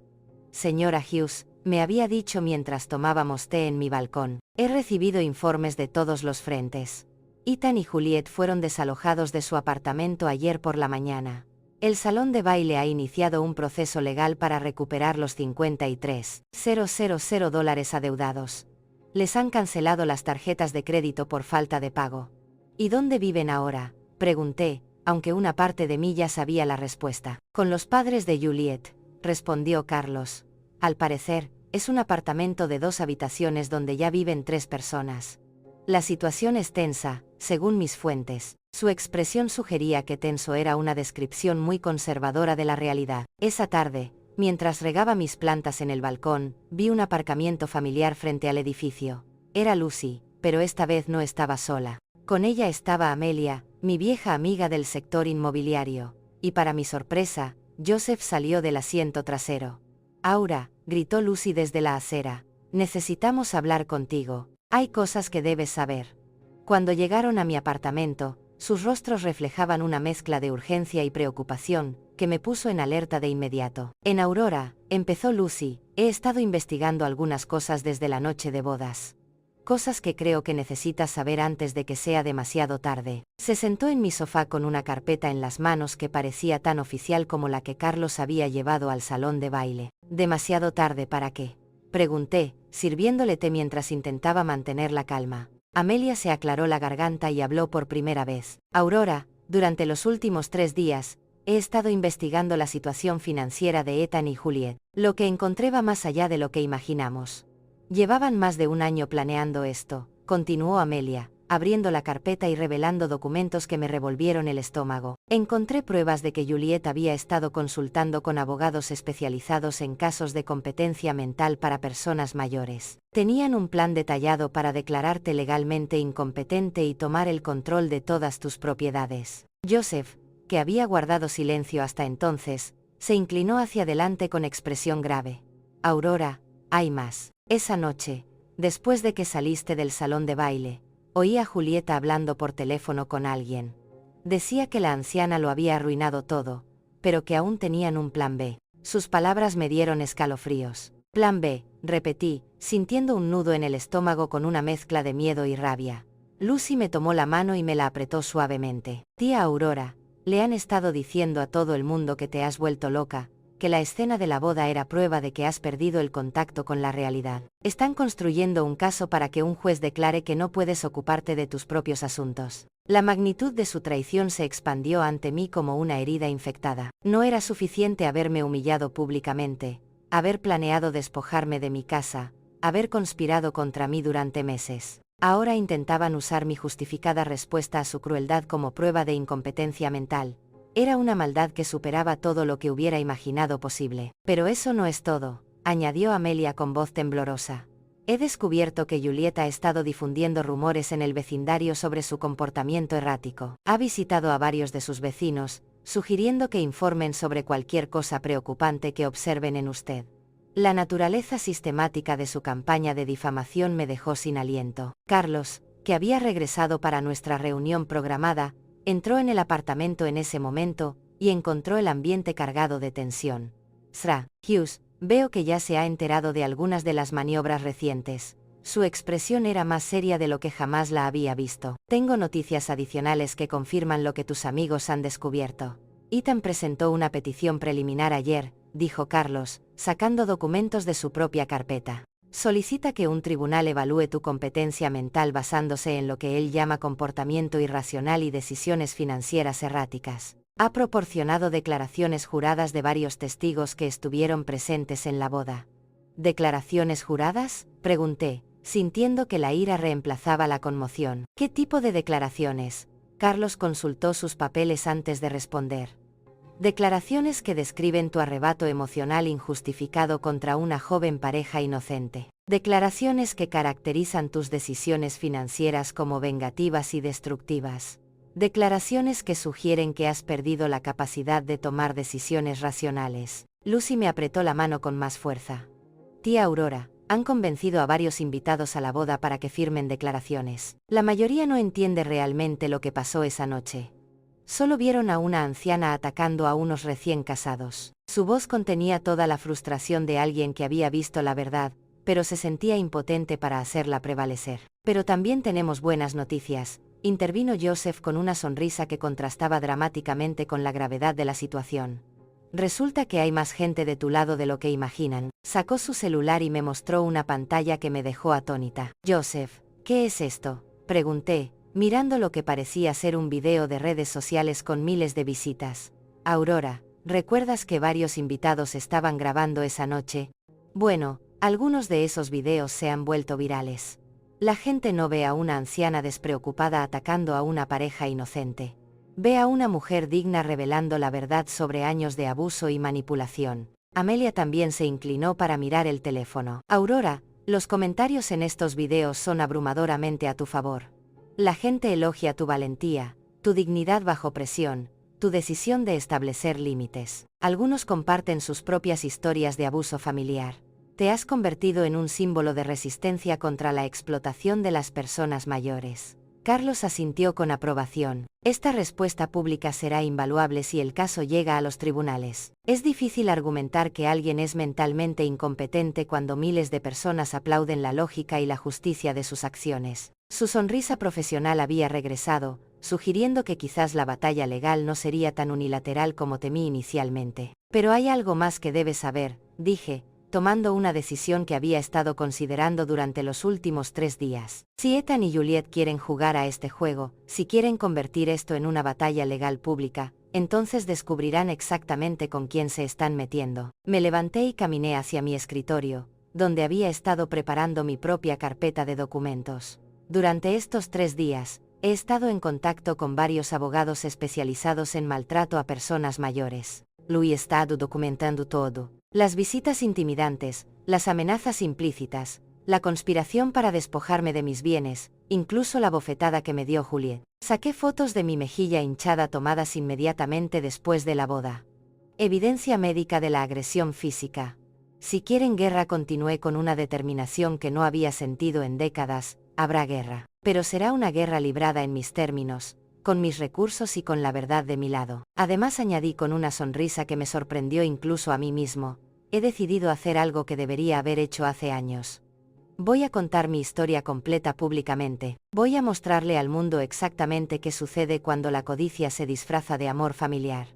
Speaker 1: Señora Hughes, me había dicho mientras tomábamos té en mi balcón, he recibido informes de todos los frentes. Ethan y Juliet fueron desalojados de su apartamento ayer por la mañana. El salón de baile ha iniciado un proceso legal para recuperar los $53,000 adeudados. Les han cancelado las tarjetas de crédito por falta de pago. ¿Y dónde viven ahora?, pregunté, aunque una parte de mí ya sabía la respuesta. Con los padres de Juliet, respondió Carlos. Al parecer, es un apartamento de 2 habitaciones donde ya viven 3 personas. La situación es tensa, según mis fuentes. Su expresión sugería que tenso era una descripción muy conservadora de la realidad. Esa tarde, mientras regaba mis plantas en el balcón, vi un aparcamiento familiar frente al edificio. Era Lucy, pero esta vez no estaba sola. Con ella estaba Amelia, mi vieja amiga del sector inmobiliario, y para mi sorpresa, Joseph salió del asiento trasero. Aura, gritó Lucy desde la acera, necesitamos hablar contigo, hay cosas que debes saber. Cuando llegaron a mi apartamento, sus rostros reflejaban una mezcla de urgencia y preocupación, que me puso en alerta de inmediato. En Aurora, empezó Lucy, he estado investigando algunas cosas desde la noche de bodas. Cosas que creo que necesitas saber antes de que sea demasiado tarde. Se sentó en mi sofá con una carpeta en las manos que parecía tan oficial como la que Carlos había llevado al salón de baile. ¿Demasiado tarde para qué?, pregunté, sirviéndole té mientras intentaba mantener la calma. Amelia se aclaró la garganta y habló por primera vez. Aurora, durante los últimos 3 días, he estado investigando la situación financiera de Ethan y Juliet. Lo que encontré va más allá de lo que imaginamos. Llevaban más de 1 año planeando esto, continuó Amelia, abriendo la carpeta y revelando documentos que me revolvieron el estómago. Encontré pruebas de que Juliet había estado consultando con abogados especializados en casos de competencia mental para personas mayores. Tenían un plan detallado para declararte legalmente incompetente y tomar el control de todas tus propiedades. Joseph, que había guardado silencio hasta entonces, se inclinó hacia adelante con expresión grave. Aurora, hay más. Esa noche, después de que saliste del salón de baile, oí a Julieta hablando por teléfono con alguien. Decía que la anciana lo había arruinado todo, pero que aún tenían un plan B. Sus palabras me dieron escalofríos. Plan B, repetí, sintiendo un nudo en el estómago con una mezcla de miedo y rabia. Lucy me tomó la mano y me la apretó suavemente. Tía Aurora, le han estado diciendo a todo el mundo que te has vuelto loca, que la escena de la boda era prueba de que has perdido el contacto con la realidad. Están construyendo un caso para que un juez declare que no puedes ocuparte de tus propios asuntos. La magnitud de su traición se expandió ante mí como una herida infectada. No era suficiente haberme humillado públicamente, haber planeado despojarme de mi casa, haber conspirado contra mí durante meses. Ahora intentaban usar mi justificada respuesta a su crueldad como prueba de incompetencia mental. Era una maldad que superaba todo lo que hubiera imaginado posible. Pero eso no es todo, añadió Amelia con voz temblorosa. He descubierto que Juliet ha estado difundiendo rumores en el vecindario sobre su comportamiento errático. Ha visitado a varios de sus vecinos, sugiriendo que informen sobre cualquier cosa preocupante que observen en usted. La naturaleza sistemática de su campaña de difamación me dejó sin aliento. Carlos, que había regresado para nuestra reunión programada, entró en el apartamento en ese momento, y encontró el ambiente cargado de tensión. Sra. Hughes, veo que ya se ha enterado de algunas de las maniobras recientes. Su expresión era más seria de lo que jamás la había visto. Tengo noticias adicionales que confirman lo que tus amigos han descubierto. Ethan presentó una petición preliminar ayer, dijo Carlos, sacando documentos de su propia carpeta. Solicita que un tribunal evalúe tu competencia mental basándose en lo que él llama comportamiento irracional y decisiones financieras erráticas. Ha proporcionado declaraciones juradas de varios testigos que estuvieron presentes en la boda. ¿Declaraciones juradas?, pregunté, sintiendo que la ira reemplazaba la conmoción. ¿Qué tipo de declaraciones? Carlos consultó sus papeles antes de responder. Declaraciones que describen tu arrebato emocional injustificado contra una joven pareja inocente. Declaraciones que caracterizan tus decisiones financieras como vengativas y destructivas. Declaraciones que sugieren que has perdido la capacidad de tomar decisiones racionales. Lucy me apretó la mano con más fuerza. Tía Aurora, han convencido a varios invitados a la boda para que firmen declaraciones. La mayoría no entiende realmente lo que pasó esa noche. Solo vieron a una anciana atacando a unos recién casados. Su voz contenía toda la frustración de alguien que había visto la verdad, pero se sentía impotente para hacerla prevalecer. Pero también tenemos buenas noticias, intervino Joseph con una sonrisa que contrastaba dramáticamente con la gravedad de la situación. Resulta que hay más gente de tu lado de lo que imaginan. Sacó su celular y me mostró una pantalla que me dejó atónita. Joseph, ¿qué es esto?, pregunté, mirando lo que parecía ser un video de redes sociales con miles de visitas. Aurora, ¿recuerdas que varios invitados estaban grabando esa noche? Bueno, algunos de esos videos se han vuelto virales. La gente no ve a una anciana despreocupada atacando a una pareja inocente. Ve a una mujer digna revelando la verdad sobre años de abuso y manipulación. Amelia también se inclinó para mirar el teléfono. Aurora, los comentarios en estos videos son abrumadoramente a tu favor. La gente elogia tu valentía, tu dignidad bajo presión, tu decisión de establecer límites. Algunos comparten sus propias historias de abuso familiar. Te has convertido en un símbolo de resistencia contra la explotación de las personas mayores. Carlos asintió con aprobación. Esta respuesta pública será invaluable si el caso llega a los tribunales. Es difícil argumentar que alguien es mentalmente incompetente cuando miles de personas aplauden la lógica y la justicia de sus acciones. Su sonrisa profesional había regresado, sugiriendo que quizás la batalla legal no sería tan unilateral como temí inicialmente. Pero hay algo más que debes saber, dije, tomando una decisión que había estado considerando durante los últimos 3 días. Si Ethan y Juliet quieren jugar a este juego, si quieren convertir esto en una batalla legal pública, entonces descubrirán exactamente con quién se están metiendo. Me levanté y caminé hacia mi escritorio, donde había estado preparando mi propia carpeta de documentos. Durante estos 3 días, he estado en contacto con varios abogados especializados en maltrato a personas mayores. Lo he estado documentando todo. Las visitas intimidantes, las amenazas implícitas, la conspiración para despojarme de mis bienes, incluso la bofetada que me dio Juliet. Saqué fotos de mi mejilla hinchada tomadas inmediatamente después de la boda. Evidencia médica de la agresión física. Si quieren guerra, continué con una determinación que no había sentido en décadas. Habrá guerra, pero será una guerra librada en mis términos, con mis recursos y con la verdad de mi lado. Además añadí con una sonrisa que me sorprendió incluso a mí mismo, he decidido hacer algo que debería haber hecho hace años. Voy a contar mi historia completa públicamente. Voy a mostrarle al mundo exactamente qué sucede cuando la codicia se disfraza de amor familiar.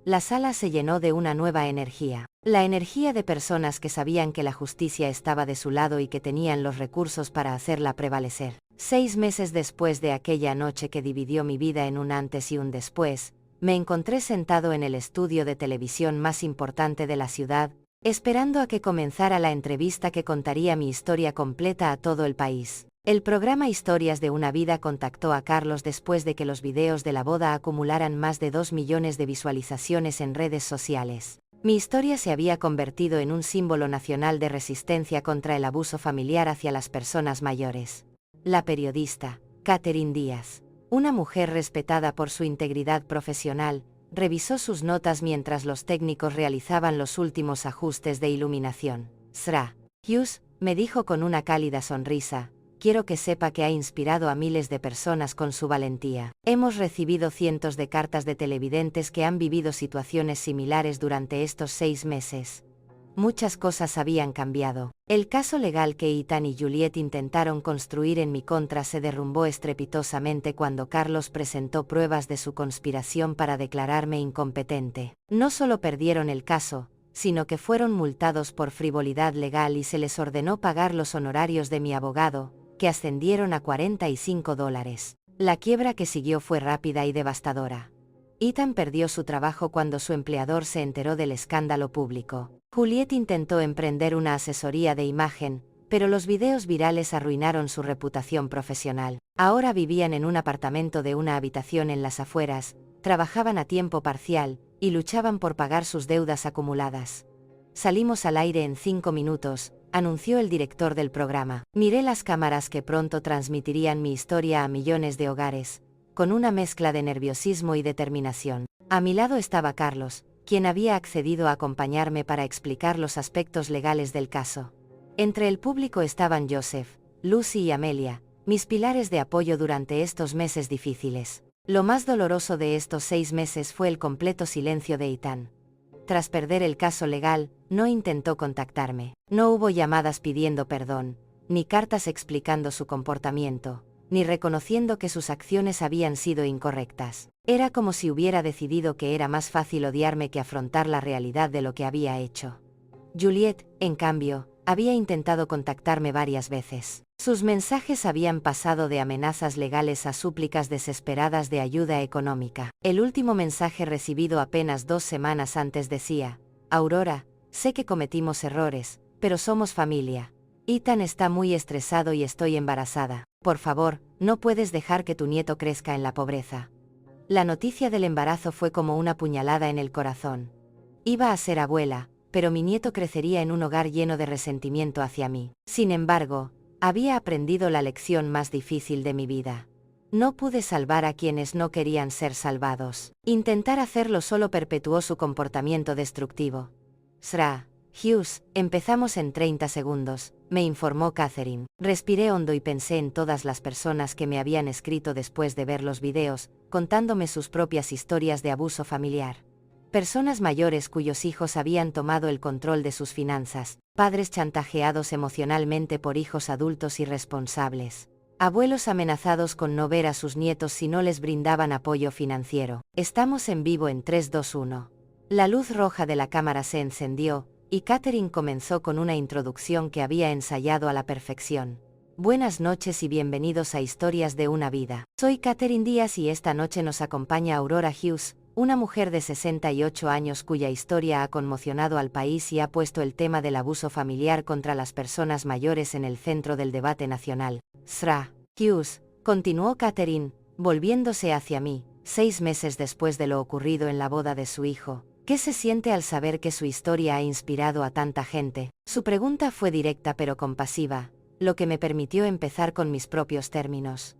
Speaker 1: La sala se llenó de una nueva energía. La energía de personas que sabían que la justicia estaba de su lado y que tenían los recursos para hacerla prevalecer. 6 meses después de aquella noche que dividió mi vida en un antes y un después, me encontré sentado en el estudio de televisión más importante de la ciudad, esperando a que comenzara la entrevista que contaría mi historia completa a todo el país. El programa Historias de una vida contactó a Carlos después de que los videos de la boda acumularan más de 2 millones de visualizaciones en redes sociales. Mi historia se había convertido en un símbolo nacional de resistencia contra el abuso familiar hacia las personas mayores. La periodista, Catherine Díaz, una mujer respetada por su integridad profesional, revisó sus notas mientras los técnicos realizaban los últimos ajustes de iluminación. Sra. Hughes, me dijo con una cálida sonrisa, quiero que sepa que ha inspirado a miles de personas con su valentía. Hemos recibido cientos de cartas de televidentes que han vivido situaciones similares durante estos 6 meses. Muchas cosas habían cambiado. El caso legal que Ethan y Juliet intentaron construir en mi contra se derrumbó estrepitosamente cuando Carlos presentó pruebas de su conspiración para declararme incompetente. No solo perdieron el caso, sino que fueron multados por frivolidad legal y se les ordenó pagar los honorarios de mi abogado, que ascendieron a $45. La quiebra que siguió fue rápida y devastadora. Ethan perdió su trabajo cuando su empleador se enteró del escándalo público. Juliet intentó emprender una asesoría de imagen, pero los videos virales arruinaron su reputación profesional. Ahora vivían en un apartamento de una habitación en las afueras, trabajaban a tiempo parcial, y luchaban por pagar sus deudas acumuladas. Salimos al aire en 5 minutos, anunció el director del programa. Miré las cámaras que pronto transmitirían mi historia a millones de hogares, con una mezcla de nerviosismo y determinación. A mi lado estaba Carlos, quien había accedido a acompañarme para explicar los aspectos legales del caso. Entre el público estaban Joseph, Lucy y Amelia, mis pilares de apoyo durante estos meses difíciles. Lo más doloroso de estos 6 meses fue el completo silencio de Ethan. Tras perder el caso legal, no intentó contactarme. No hubo llamadas pidiendo perdón, ni cartas explicando su comportamiento, ni reconociendo que sus acciones habían sido incorrectas. Era como si hubiera decidido que era más fácil odiarme que afrontar la realidad de lo que había hecho. Juliet, en cambio, había intentado contactarme varias veces. Sus mensajes habían pasado de amenazas legales a súplicas desesperadas de ayuda económica. El último mensaje recibido apenas 2 semanas antes decía: Aurora, sé que cometimos errores, pero somos familia. Ethan está muy estresado y estoy embarazada. Por favor, no puedes dejar que tu nieto crezca en la pobreza. La noticia del embarazo fue como una puñalada en el corazón. Iba a ser abuela, pero mi nieto crecería en un hogar lleno de resentimiento hacia mí. Sin embargo, había aprendido la lección más difícil de mi vida. No pude salvar a quienes no querían ser salvados. Intentar hacerlo solo perpetuó su comportamiento destructivo. Sra. Hughes, empezamos en 30 segundos, me informó Catherine. Respiré hondo y pensé en todas las personas que me habían escrito después de ver los videos, contándome sus propias historias de abuso familiar. Personas mayores cuyos hijos habían tomado el control de sus finanzas, padres chantajeados emocionalmente por hijos adultos irresponsables, abuelos amenazados con no ver a sus nietos si no les brindaban apoyo financiero. Estamos en vivo en 3, 2, 1. La luz roja de la cámara se encendió, y Catherine comenzó con una introducción que había ensayado a la perfección. Buenas noches y bienvenidos a Historias de una vida. Soy Catherine Díaz y esta noche nos acompaña Aurora Hughes, una mujer de 68 años cuya historia ha conmocionado al país y ha puesto el tema del abuso familiar contra las personas mayores en el centro del debate nacional. Sra. Hughes, continuó Catherine, volviéndose hacia mí, 6 meses después de lo ocurrido en la boda de su hijo. ¿Qué se siente al saber que su historia ha inspirado a tanta gente? Su pregunta fue directa pero compasiva, lo que me permitió empezar con mis propios términos.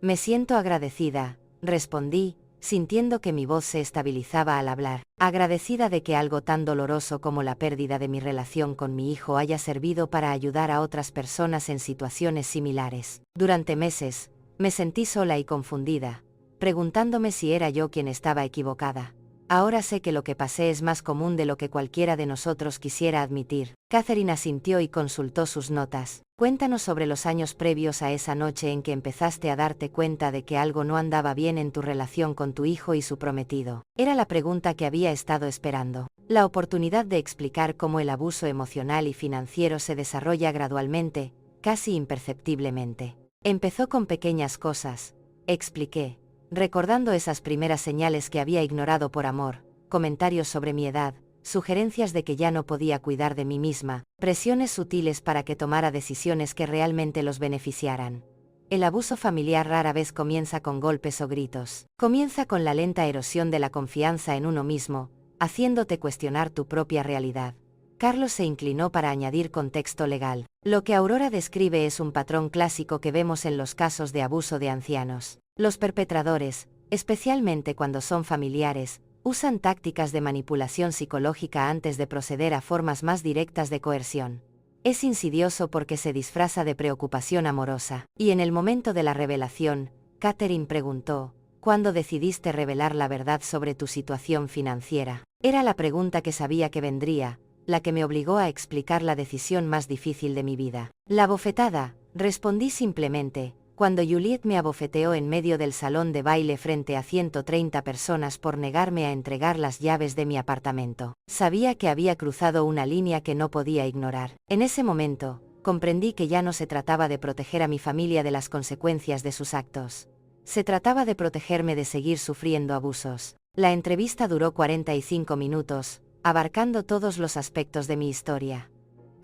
Speaker 1: Me siento agradecida, respondí, sintiendo que mi voz se estabilizaba al hablar, agradecida de que algo tan doloroso como la pérdida de mi relación con mi hijo haya servido para ayudar a otras personas en situaciones similares. Durante meses, me sentí sola y confundida. preguntándome si era yo quien estaba equivocada. Ahora sé que lo que pasé es más común de lo que cualquiera de nosotros quisiera admitir. Catherine asintió y consultó sus notas. Cuéntanos sobre los años previos a esa noche en que empezaste a darte cuenta de que algo no andaba bien en tu relación con tu hijo y su prometido. Era la pregunta que había estado esperando. La oportunidad de explicar cómo el abuso emocional y financiero se desarrolla gradualmente, casi imperceptiblemente. Empezó con pequeñas cosas, expliqué, recordando esas primeras señales que había ignorado por amor, comentarios sobre mi edad, sugerencias de que ya no podía cuidar de mí misma, presiones sutiles para que tomara decisiones que realmente los beneficiaran. El abuso familiar rara vez comienza con golpes o gritos. Comienza con la lenta erosión de la confianza en uno mismo, haciéndote cuestionar tu propia realidad. Carlos se inclinó para añadir contexto legal. Lo que Aurora describe es un patrón clásico que vemos en los casos de abuso de ancianos. Los perpetradores, especialmente cuando son familiares, usan tácticas de manipulación psicológica antes de proceder a formas más directas de coerción. Es insidioso porque se disfraza de preocupación amorosa. Y en el momento de la revelación, Catherine preguntó, ¿cuándo decidiste revelar la verdad sobre tu situación financiera? Era la pregunta que sabía que vendría, la que me obligó a explicar la decisión más difícil de mi vida. La bofetada, respondí simplemente, cuando Juliet me abofeteó en medio del salón de baile frente a 130 personas por negarme a entregar las llaves de mi apartamento. Sabía que había cruzado una línea que no podía ignorar. En ese momento, comprendí que ya no se trataba de proteger a mi familia de las consecuencias de sus actos. Se trataba de protegerme de seguir sufriendo abusos. La entrevista duró 45 minutos, abarcando todos los aspectos de mi historia.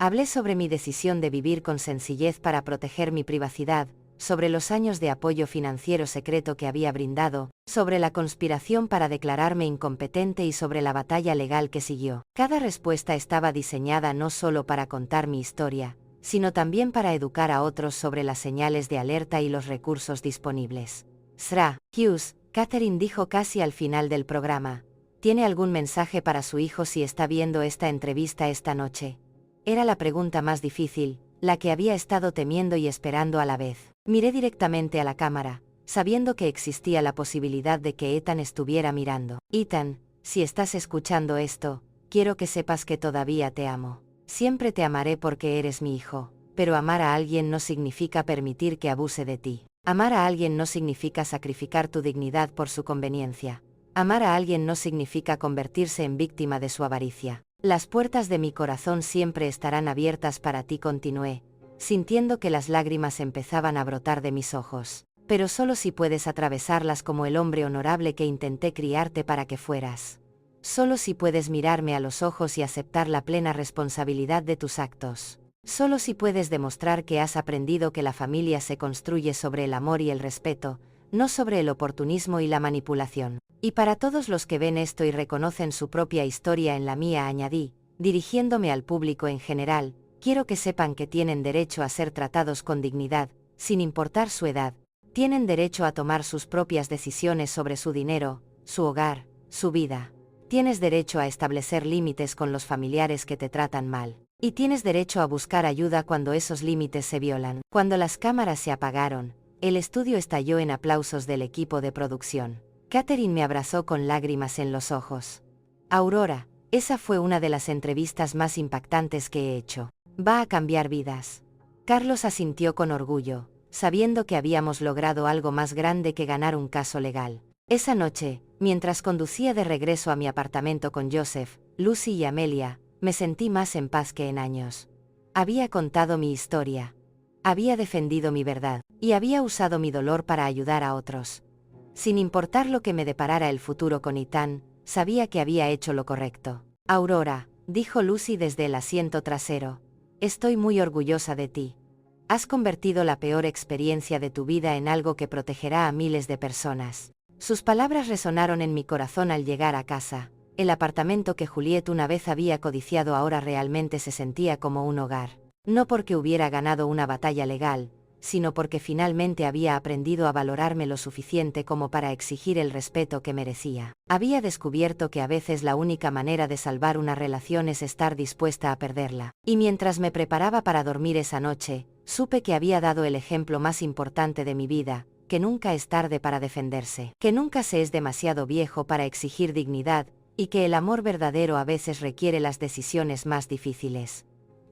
Speaker 1: Hablé sobre mi decisión de vivir con sencillez para proteger mi privacidad, sobre los años de apoyo financiero secreto que había brindado, sobre la conspiración para declararme incompetente y sobre la batalla legal que siguió. Cada respuesta estaba diseñada no solo para contar mi historia, sino también para educar a otros sobre las señales de alerta y los recursos disponibles. Sra. Hughes, Catherine dijo casi al final del programa. ¿Tiene algún mensaje para su hijo si está viendo esta entrevista esta noche? Era la pregunta más difícil, la que había estado temiendo y esperando a la vez. Miré directamente a la cámara, sabiendo que existía la posibilidad de que Ethan estuviera mirando. Ethan, si estás escuchando esto, quiero que sepas que todavía te amo. Siempre te amaré porque eres mi hijo, pero amar a alguien no significa permitir que abuse de ti. Amar a alguien no significa sacrificar tu dignidad por su conveniencia. Amar a alguien no significa convertirse en víctima de su avaricia. Las puertas de mi corazón siempre estarán abiertas para ti, continué, sintiendo que las lágrimas empezaban a brotar de mis ojos. Pero solo si puedes atravesarlas como el hombre honorable que intenté criarte para que fueras. Solo si puedes mirarme a los ojos y aceptar la plena responsabilidad de tus actos. Solo si puedes demostrar que has aprendido que la familia se construye sobre el amor y el respeto, no sobre el oportunismo y la manipulación. Y para todos los que ven esto y reconocen su propia historia en la mía, añadí, dirigiéndome al público en general, quiero que sepan que tienen derecho a ser tratados con dignidad, sin importar su edad. Tienen derecho a tomar sus propias decisiones sobre su dinero, su hogar, su vida. Tienes derecho a establecer límites con los familiares que te tratan mal. Y tienes derecho a buscar ayuda cuando esos límites se violan. Cuando las cámaras se apagaron, el estudio estalló en aplausos del equipo de producción. Catherine me abrazó con lágrimas en los ojos. Aurora, esa fue una de las entrevistas más impactantes que he hecho. Va a cambiar vidas. Carlos asintió con orgullo, sabiendo que habíamos logrado algo más grande que ganar un caso legal. Esa noche, mientras conducía de regreso a mi apartamento con Joseph, Lucy y Amelia, me sentí más en paz que en años. Había contado mi historia. Había defendido mi verdad, y había usado mi dolor para ayudar a otros. Sin importar lo que me deparara el futuro con Ethan, sabía que había hecho lo correcto. Aurora, dijo Lucy desde el asiento trasero. Estoy muy orgullosa de ti. Has convertido la peor experiencia de tu vida en algo que protegerá a miles de personas. Sus palabras resonaron en mi corazón al llegar a casa. El apartamento que Juliet una vez había codiciado ahora realmente se sentía como un hogar. No porque hubiera ganado una batalla legal, sino porque finalmente había aprendido a valorarme lo suficiente como para exigir el respeto que merecía. Había descubierto que a veces la única manera de salvar una relación es estar dispuesta a perderla. Y mientras me preparaba para dormir esa noche, supe que había dado el ejemplo más importante de mi vida, que nunca es tarde para defenderse, que nunca se es demasiado viejo para exigir dignidad, y que el amor verdadero a veces requiere las decisiones más difíciles.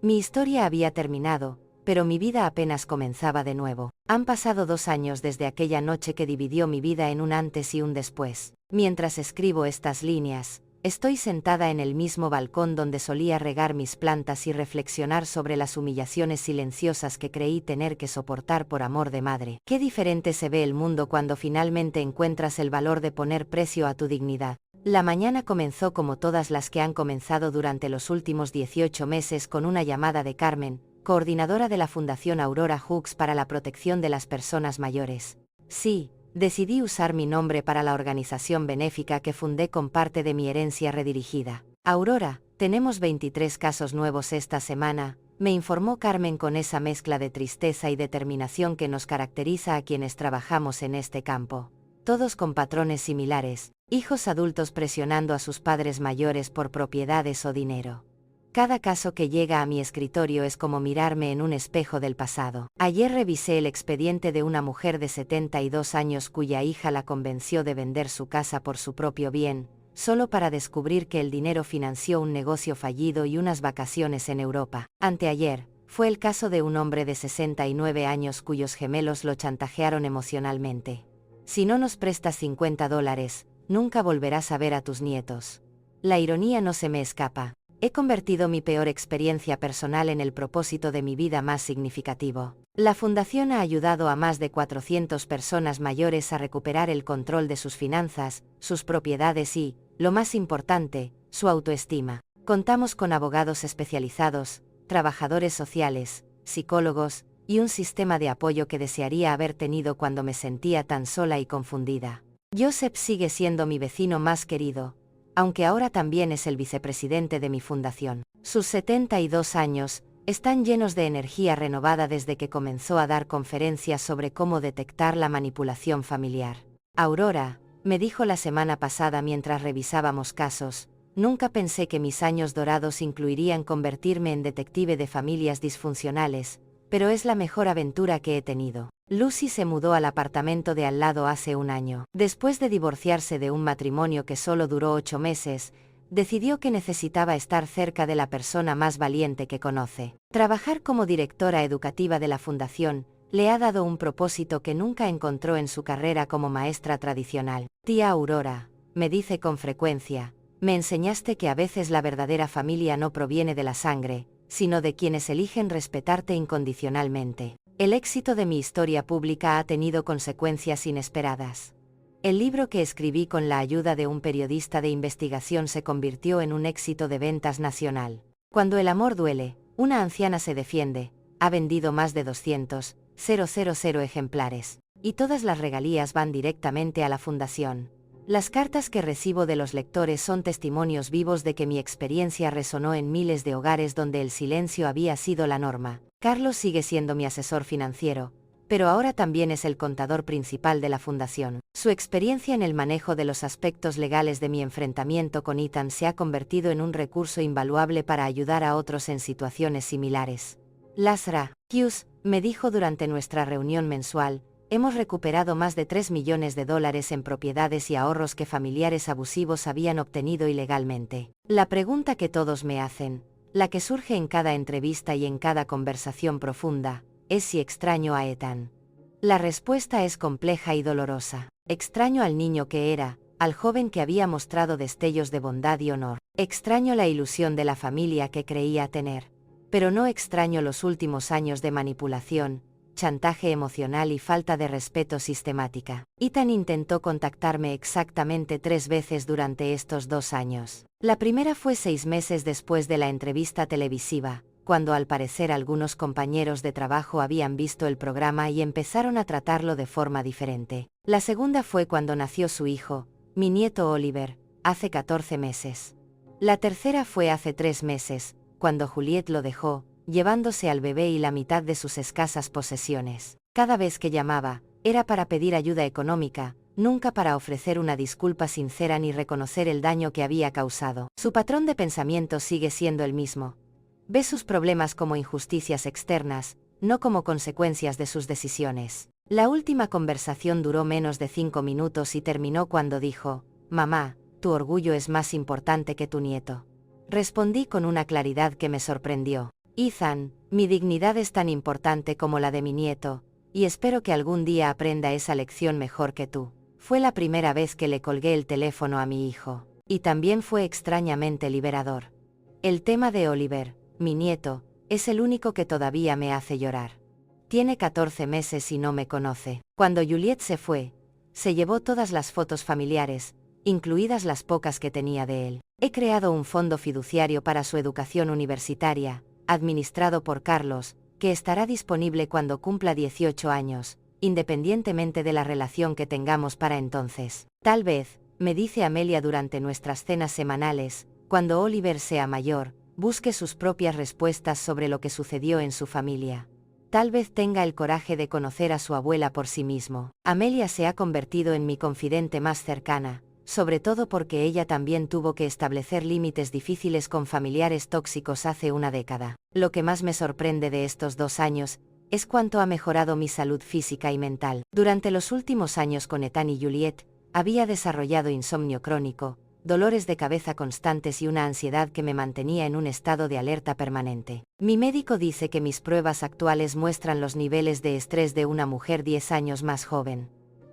Speaker 1: Mi historia había terminado, pero mi vida apenas comenzaba de nuevo. Han pasado 2 años desde aquella noche que dividió mi vida en un antes y un después. Mientras escribo estas líneas, estoy sentada en el mismo balcón donde solía regar mis plantas y reflexionar sobre las humillaciones silenciosas que creí tener que soportar por amor de madre. Qué diferente se ve el mundo cuando finalmente encuentras el valor de poner precio a tu dignidad. La mañana comenzó como todas las que han comenzado durante los últimos 18 meses con una llamada de Carmen, coordinadora de la Fundación Aurora Hooks para la protección de las personas mayores. Sí, decidí usar mi nombre para la organización benéfica que fundé con parte de mi herencia redirigida. Aurora, tenemos 23 casos nuevos esta semana, me informó Carmen con esa mezcla de tristeza y determinación que nos caracteriza a quienes trabajamos en este campo. Todos con patrones similares, hijos adultos presionando a sus padres mayores por propiedades o dinero. Cada caso que llega a mi escritorio es como mirarme en un espejo del pasado. Ayer revisé el expediente de una mujer de 72 años cuya hija la convenció de vender su casa por su propio bien, solo para descubrir que el dinero financió un negocio fallido y unas vacaciones en Europa. Anteayer, fue el caso de un hombre de 69 años cuyos gemelos lo chantajearon emocionalmente. Si no nos prestas $50, nunca volverás a ver a tus nietos. La ironía no se me escapa. He convertido mi peor experiencia personal en el propósito de mi vida más significativo. La Fundación ha ayudado a más de 400 personas mayores a recuperar el control de sus finanzas, sus propiedades y, lo más importante, su autoestima. Contamos con abogados especializados, trabajadores sociales, psicólogos, y un sistema de apoyo que desearía haber tenido cuando me sentía tan sola y confundida. Joseph sigue siendo mi vecino más querido, aunque ahora también es el vicepresidente de mi fundación. Sus 72 años están llenos de energía renovada desde que comenzó a dar conferencias sobre cómo detectar la manipulación familiar. Aurora, me dijo la semana pasada mientras revisábamos casos, nunca pensé que mis años dorados incluirían convertirme en detective de familias disfuncionales, pero es la mejor aventura que he tenido. Lucy se mudó al apartamento de al lado hace un año. Después de divorciarse de un matrimonio que solo duró 8 meses, decidió que necesitaba estar cerca de la persona más valiente que conoce. Trabajar como directora educativa de la fundación le ha dado un propósito que nunca encontró en su carrera como maestra tradicional. Tía Aurora, me dice con frecuencia, me enseñaste que a veces la verdadera familia no proviene de la sangre, sino de quienes eligen respetarte incondicionalmente. El éxito de mi historia pública ha tenido consecuencias inesperadas. El libro que escribí con la ayuda de un periodista de investigación se convirtió en un éxito de ventas nacional. Cuando el amor duele, una anciana se defiende, ha vendido más de 200,000 ejemplares, y todas las regalías van directamente a la fundación. Las cartas que recibo de los lectores son testimonios vivos de que mi experiencia resonó en miles de hogares donde el silencio había sido la norma. Carlos sigue siendo mi asesor financiero, pero ahora también es el contador principal de la fundación. Su experiencia en el manejo de los aspectos legales de mi enfrentamiento con Ethan se ha convertido en un recurso invaluable para ayudar a otros en situaciones similares. Lazra Hughes me dijo durante nuestra reunión mensual, hemos recuperado más de $3 millones en propiedades y ahorros que familiares abusivos habían obtenido ilegalmente. La pregunta que todos me hacen, la que surge en cada entrevista y en cada conversación profunda, es si extraño a Ethan. La respuesta es compleja y dolorosa. Extraño al niño que era, al joven que había mostrado destellos de bondad y honor. Extraño la ilusión de la familia que creía tener. Pero no extraño los últimos años de manipulación, chantaje emocional y falta de respeto sistemática. Ethan intentó contactarme exactamente 3 veces durante estos 2 años. La primera fue 6 meses después de la entrevista televisiva, cuando al parecer algunos compañeros de trabajo habían visto el programa y empezaron a tratarlo de forma diferente. La segunda fue cuando nació su hijo, mi nieto Oliver, hace 14 meses. La tercera fue hace 3 meses, cuando Juliet lo dejó, llevándose al bebé y la mitad de sus escasas posesiones. Cada vez que llamaba, era para pedir ayuda económica, nunca para ofrecer una disculpa sincera ni reconocer el daño que había causado. Su patrón de pensamiento sigue siendo el mismo. Ve sus problemas como injusticias externas, no como consecuencias de sus decisiones. La última conversación duró menos de 5 minutos y terminó cuando dijo: «Mamá, tu orgullo es más importante que tu nieto». Respondí con una claridad que me sorprendió: «Ethan, mi dignidad es tan importante como la de mi nieto, y espero que algún día aprenda esa lección mejor que tú». Fue la primera vez que le colgué el teléfono a mi hijo, y también fue extrañamente liberador. El tema de Oliver, mi nieto, es el único que todavía me hace llorar. Tiene 14 meses y no me conoce. Cuando Juliette se fue, se llevó todas las fotos familiares, incluidas las pocas que tenía de él. He creado un fondo fiduciario para su educación universitaria, administrado por Carlos, que estará disponible cuando cumpla 18 años, independientemente de la relación que tengamos para entonces. Tal vez, me dice Amelia durante nuestras cenas semanales, cuando Oliver sea mayor, busque sus propias respuestas sobre lo que sucedió en su familia. Tal vez tenga el coraje de conocer a su abuela por sí mismo. Amelia se ha convertido en mi confidente más cercana, sobre todo porque ella también tuvo que establecer límites difíciles con familiares tóxicos hace una década. Lo que más me sorprende de estos 2 años es cuánto ha mejorado mi salud física y mental. Durante los últimos años con Ethan y Juliette, había desarrollado insomnio crónico, dolores de cabeza constantes y una ansiedad que me mantenía en un estado de alerta permanente. Mi médico dice que mis pruebas actuales muestran los niveles de estrés de una mujer 10 años más joven.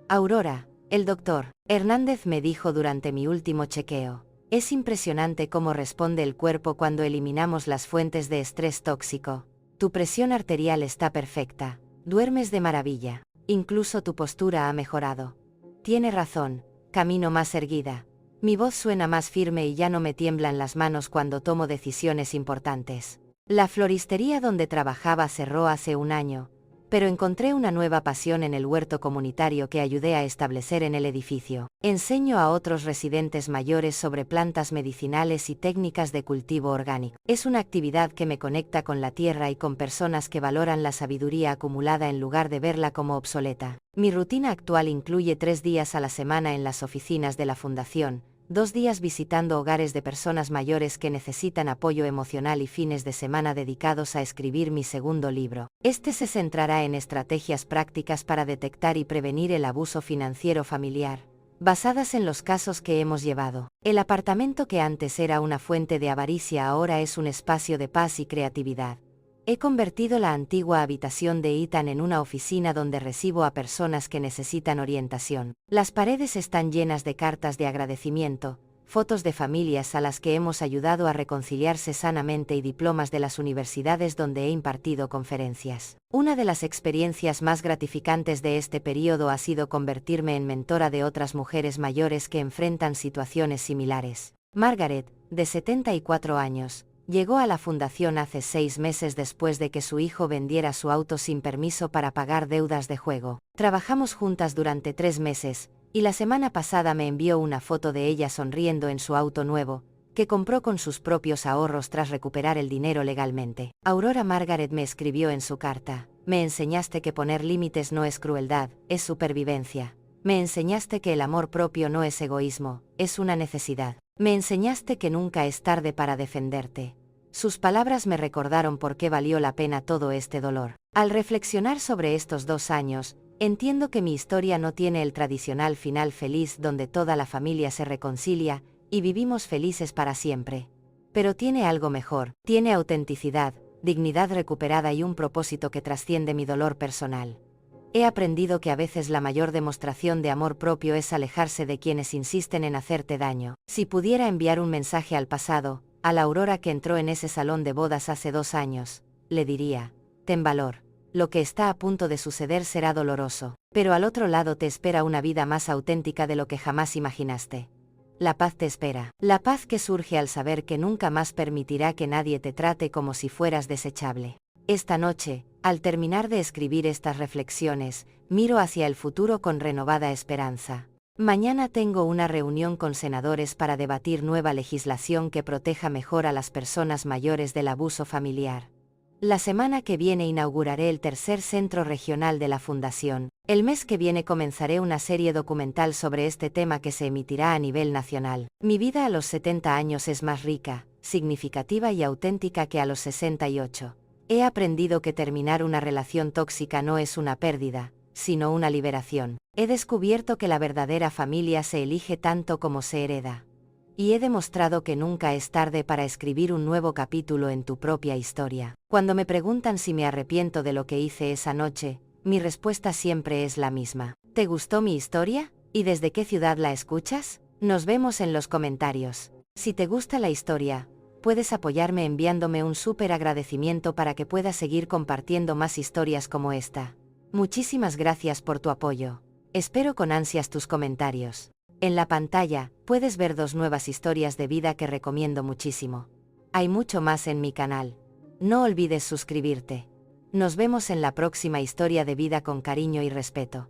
Speaker 1: Aurora, el doctor Hernández me dijo durante mi último chequeo: «Es impresionante cómo responde el cuerpo cuando eliminamos las fuentes de estrés tóxico. Tu presión arterial está perfecta, duermes de maravilla, incluso tu postura ha mejorado». Tiene razón, camino más erguida. Mi voz suena más firme y ya no me tiemblan las manos cuando tomo decisiones importantes. La floristería donde trabajaba cerró hace un año, pero encontré una nueva pasión en el huerto comunitario que ayudé a establecer en el edificio. Enseño a otros residentes mayores sobre plantas medicinales y técnicas de cultivo orgánico. Es una actividad que me conecta con la tierra y con personas que valoran la sabiduría acumulada en lugar de verla como obsoleta. Mi rutina actual incluye 3 días a la semana en las oficinas de la fundación, 2 días visitando hogares de personas mayores que necesitan apoyo emocional y fines de semana dedicados a escribir mi segundo libro. Este se centrará en estrategias prácticas para detectar y prevenir el abuso financiero familiar, basadas en los casos que hemos llevado. El apartamento que antes era una fuente de avaricia ahora es un espacio de paz y creatividad. He convertido la antigua habitación de Ethan en una oficina donde recibo a personas que necesitan orientación. Las paredes están llenas de cartas de agradecimiento, fotos de familias a las que hemos ayudado a reconciliarse sanamente y diplomas de las universidades donde he impartido conferencias. Una de las experiencias más gratificantes de este periodo ha sido convertirme en mentora de otras mujeres mayores que enfrentan situaciones similares. Margaret, de 74 años, llegó a la fundación hace 6 meses después de que su hijo vendiera su auto sin permiso para pagar deudas de juego. Trabajamos juntas durante 3 meses, y la semana pasada me envió una foto de ella sonriendo en su auto nuevo, que compró con sus propios ahorros tras recuperar el dinero legalmente. Aurora Margaret me escribió en su carta: «Me enseñaste que poner límites no es crueldad, es supervivencia. Me enseñaste que el amor propio no es egoísmo, es una necesidad. Me enseñaste que nunca es tarde para defenderte». Sus palabras me recordaron por qué valió la pena todo este dolor. Al reflexionar sobre estos 2 años, entiendo que mi historia no tiene el tradicional final feliz donde toda la familia se reconcilia y vivimos felices para siempre. Pero tiene algo mejor, tiene autenticidad, dignidad recuperada y un propósito que trasciende mi dolor personal. He aprendido que a veces la mayor demostración de amor propio es alejarse de quienes insisten en hacerte daño. Si pudiera enviar un mensaje al pasado, a la Aurora que entró en ese salón de bodas hace 2 años, le diría: «Ten valor. Lo que está a punto de suceder será doloroso, pero al otro lado te espera una vida más auténtica de lo que jamás imaginaste. La paz te espera. La paz que surge al saber que nunca más permitirá que nadie te trate como si fueras desechable». Esta noche, al terminar de escribir estas reflexiones, miro hacia el futuro con renovada esperanza. Mañana tengo una reunión con senadores para debatir nueva legislación que proteja mejor a las personas mayores del abuso familiar. La semana que viene inauguraré el 3er centro regional de la Fundación. El mes que viene comenzaré una serie documental sobre este tema que se emitirá a nivel nacional. Mi vida a los 70 años es más rica, significativa y auténtica que a los 68. He aprendido que terminar una relación tóxica no es una pérdida, sino una liberación. He descubierto que la verdadera familia se elige tanto como se hereda. Y he demostrado que nunca es tarde para escribir un nuevo capítulo en tu propia historia. Cuando me preguntan si me arrepiento de lo que hice esa noche, mi respuesta siempre es la misma. ¿Te gustó mi historia? ¿Y desde qué ciudad la escuchas? Nos vemos en los comentarios. Si te gusta la historia, puedes apoyarme enviándome un súper agradecimiento para que pueda seguir compartiendo más historias como esta. Muchísimas gracias por tu apoyo. Espero con ansias tus comentarios. En la pantalla, puedes ver 2 nuevas historias de vida que recomiendo muchísimo. Hay mucho más en mi canal. No olvides suscribirte. Nos vemos en la próxima historia de vida con cariño y respeto.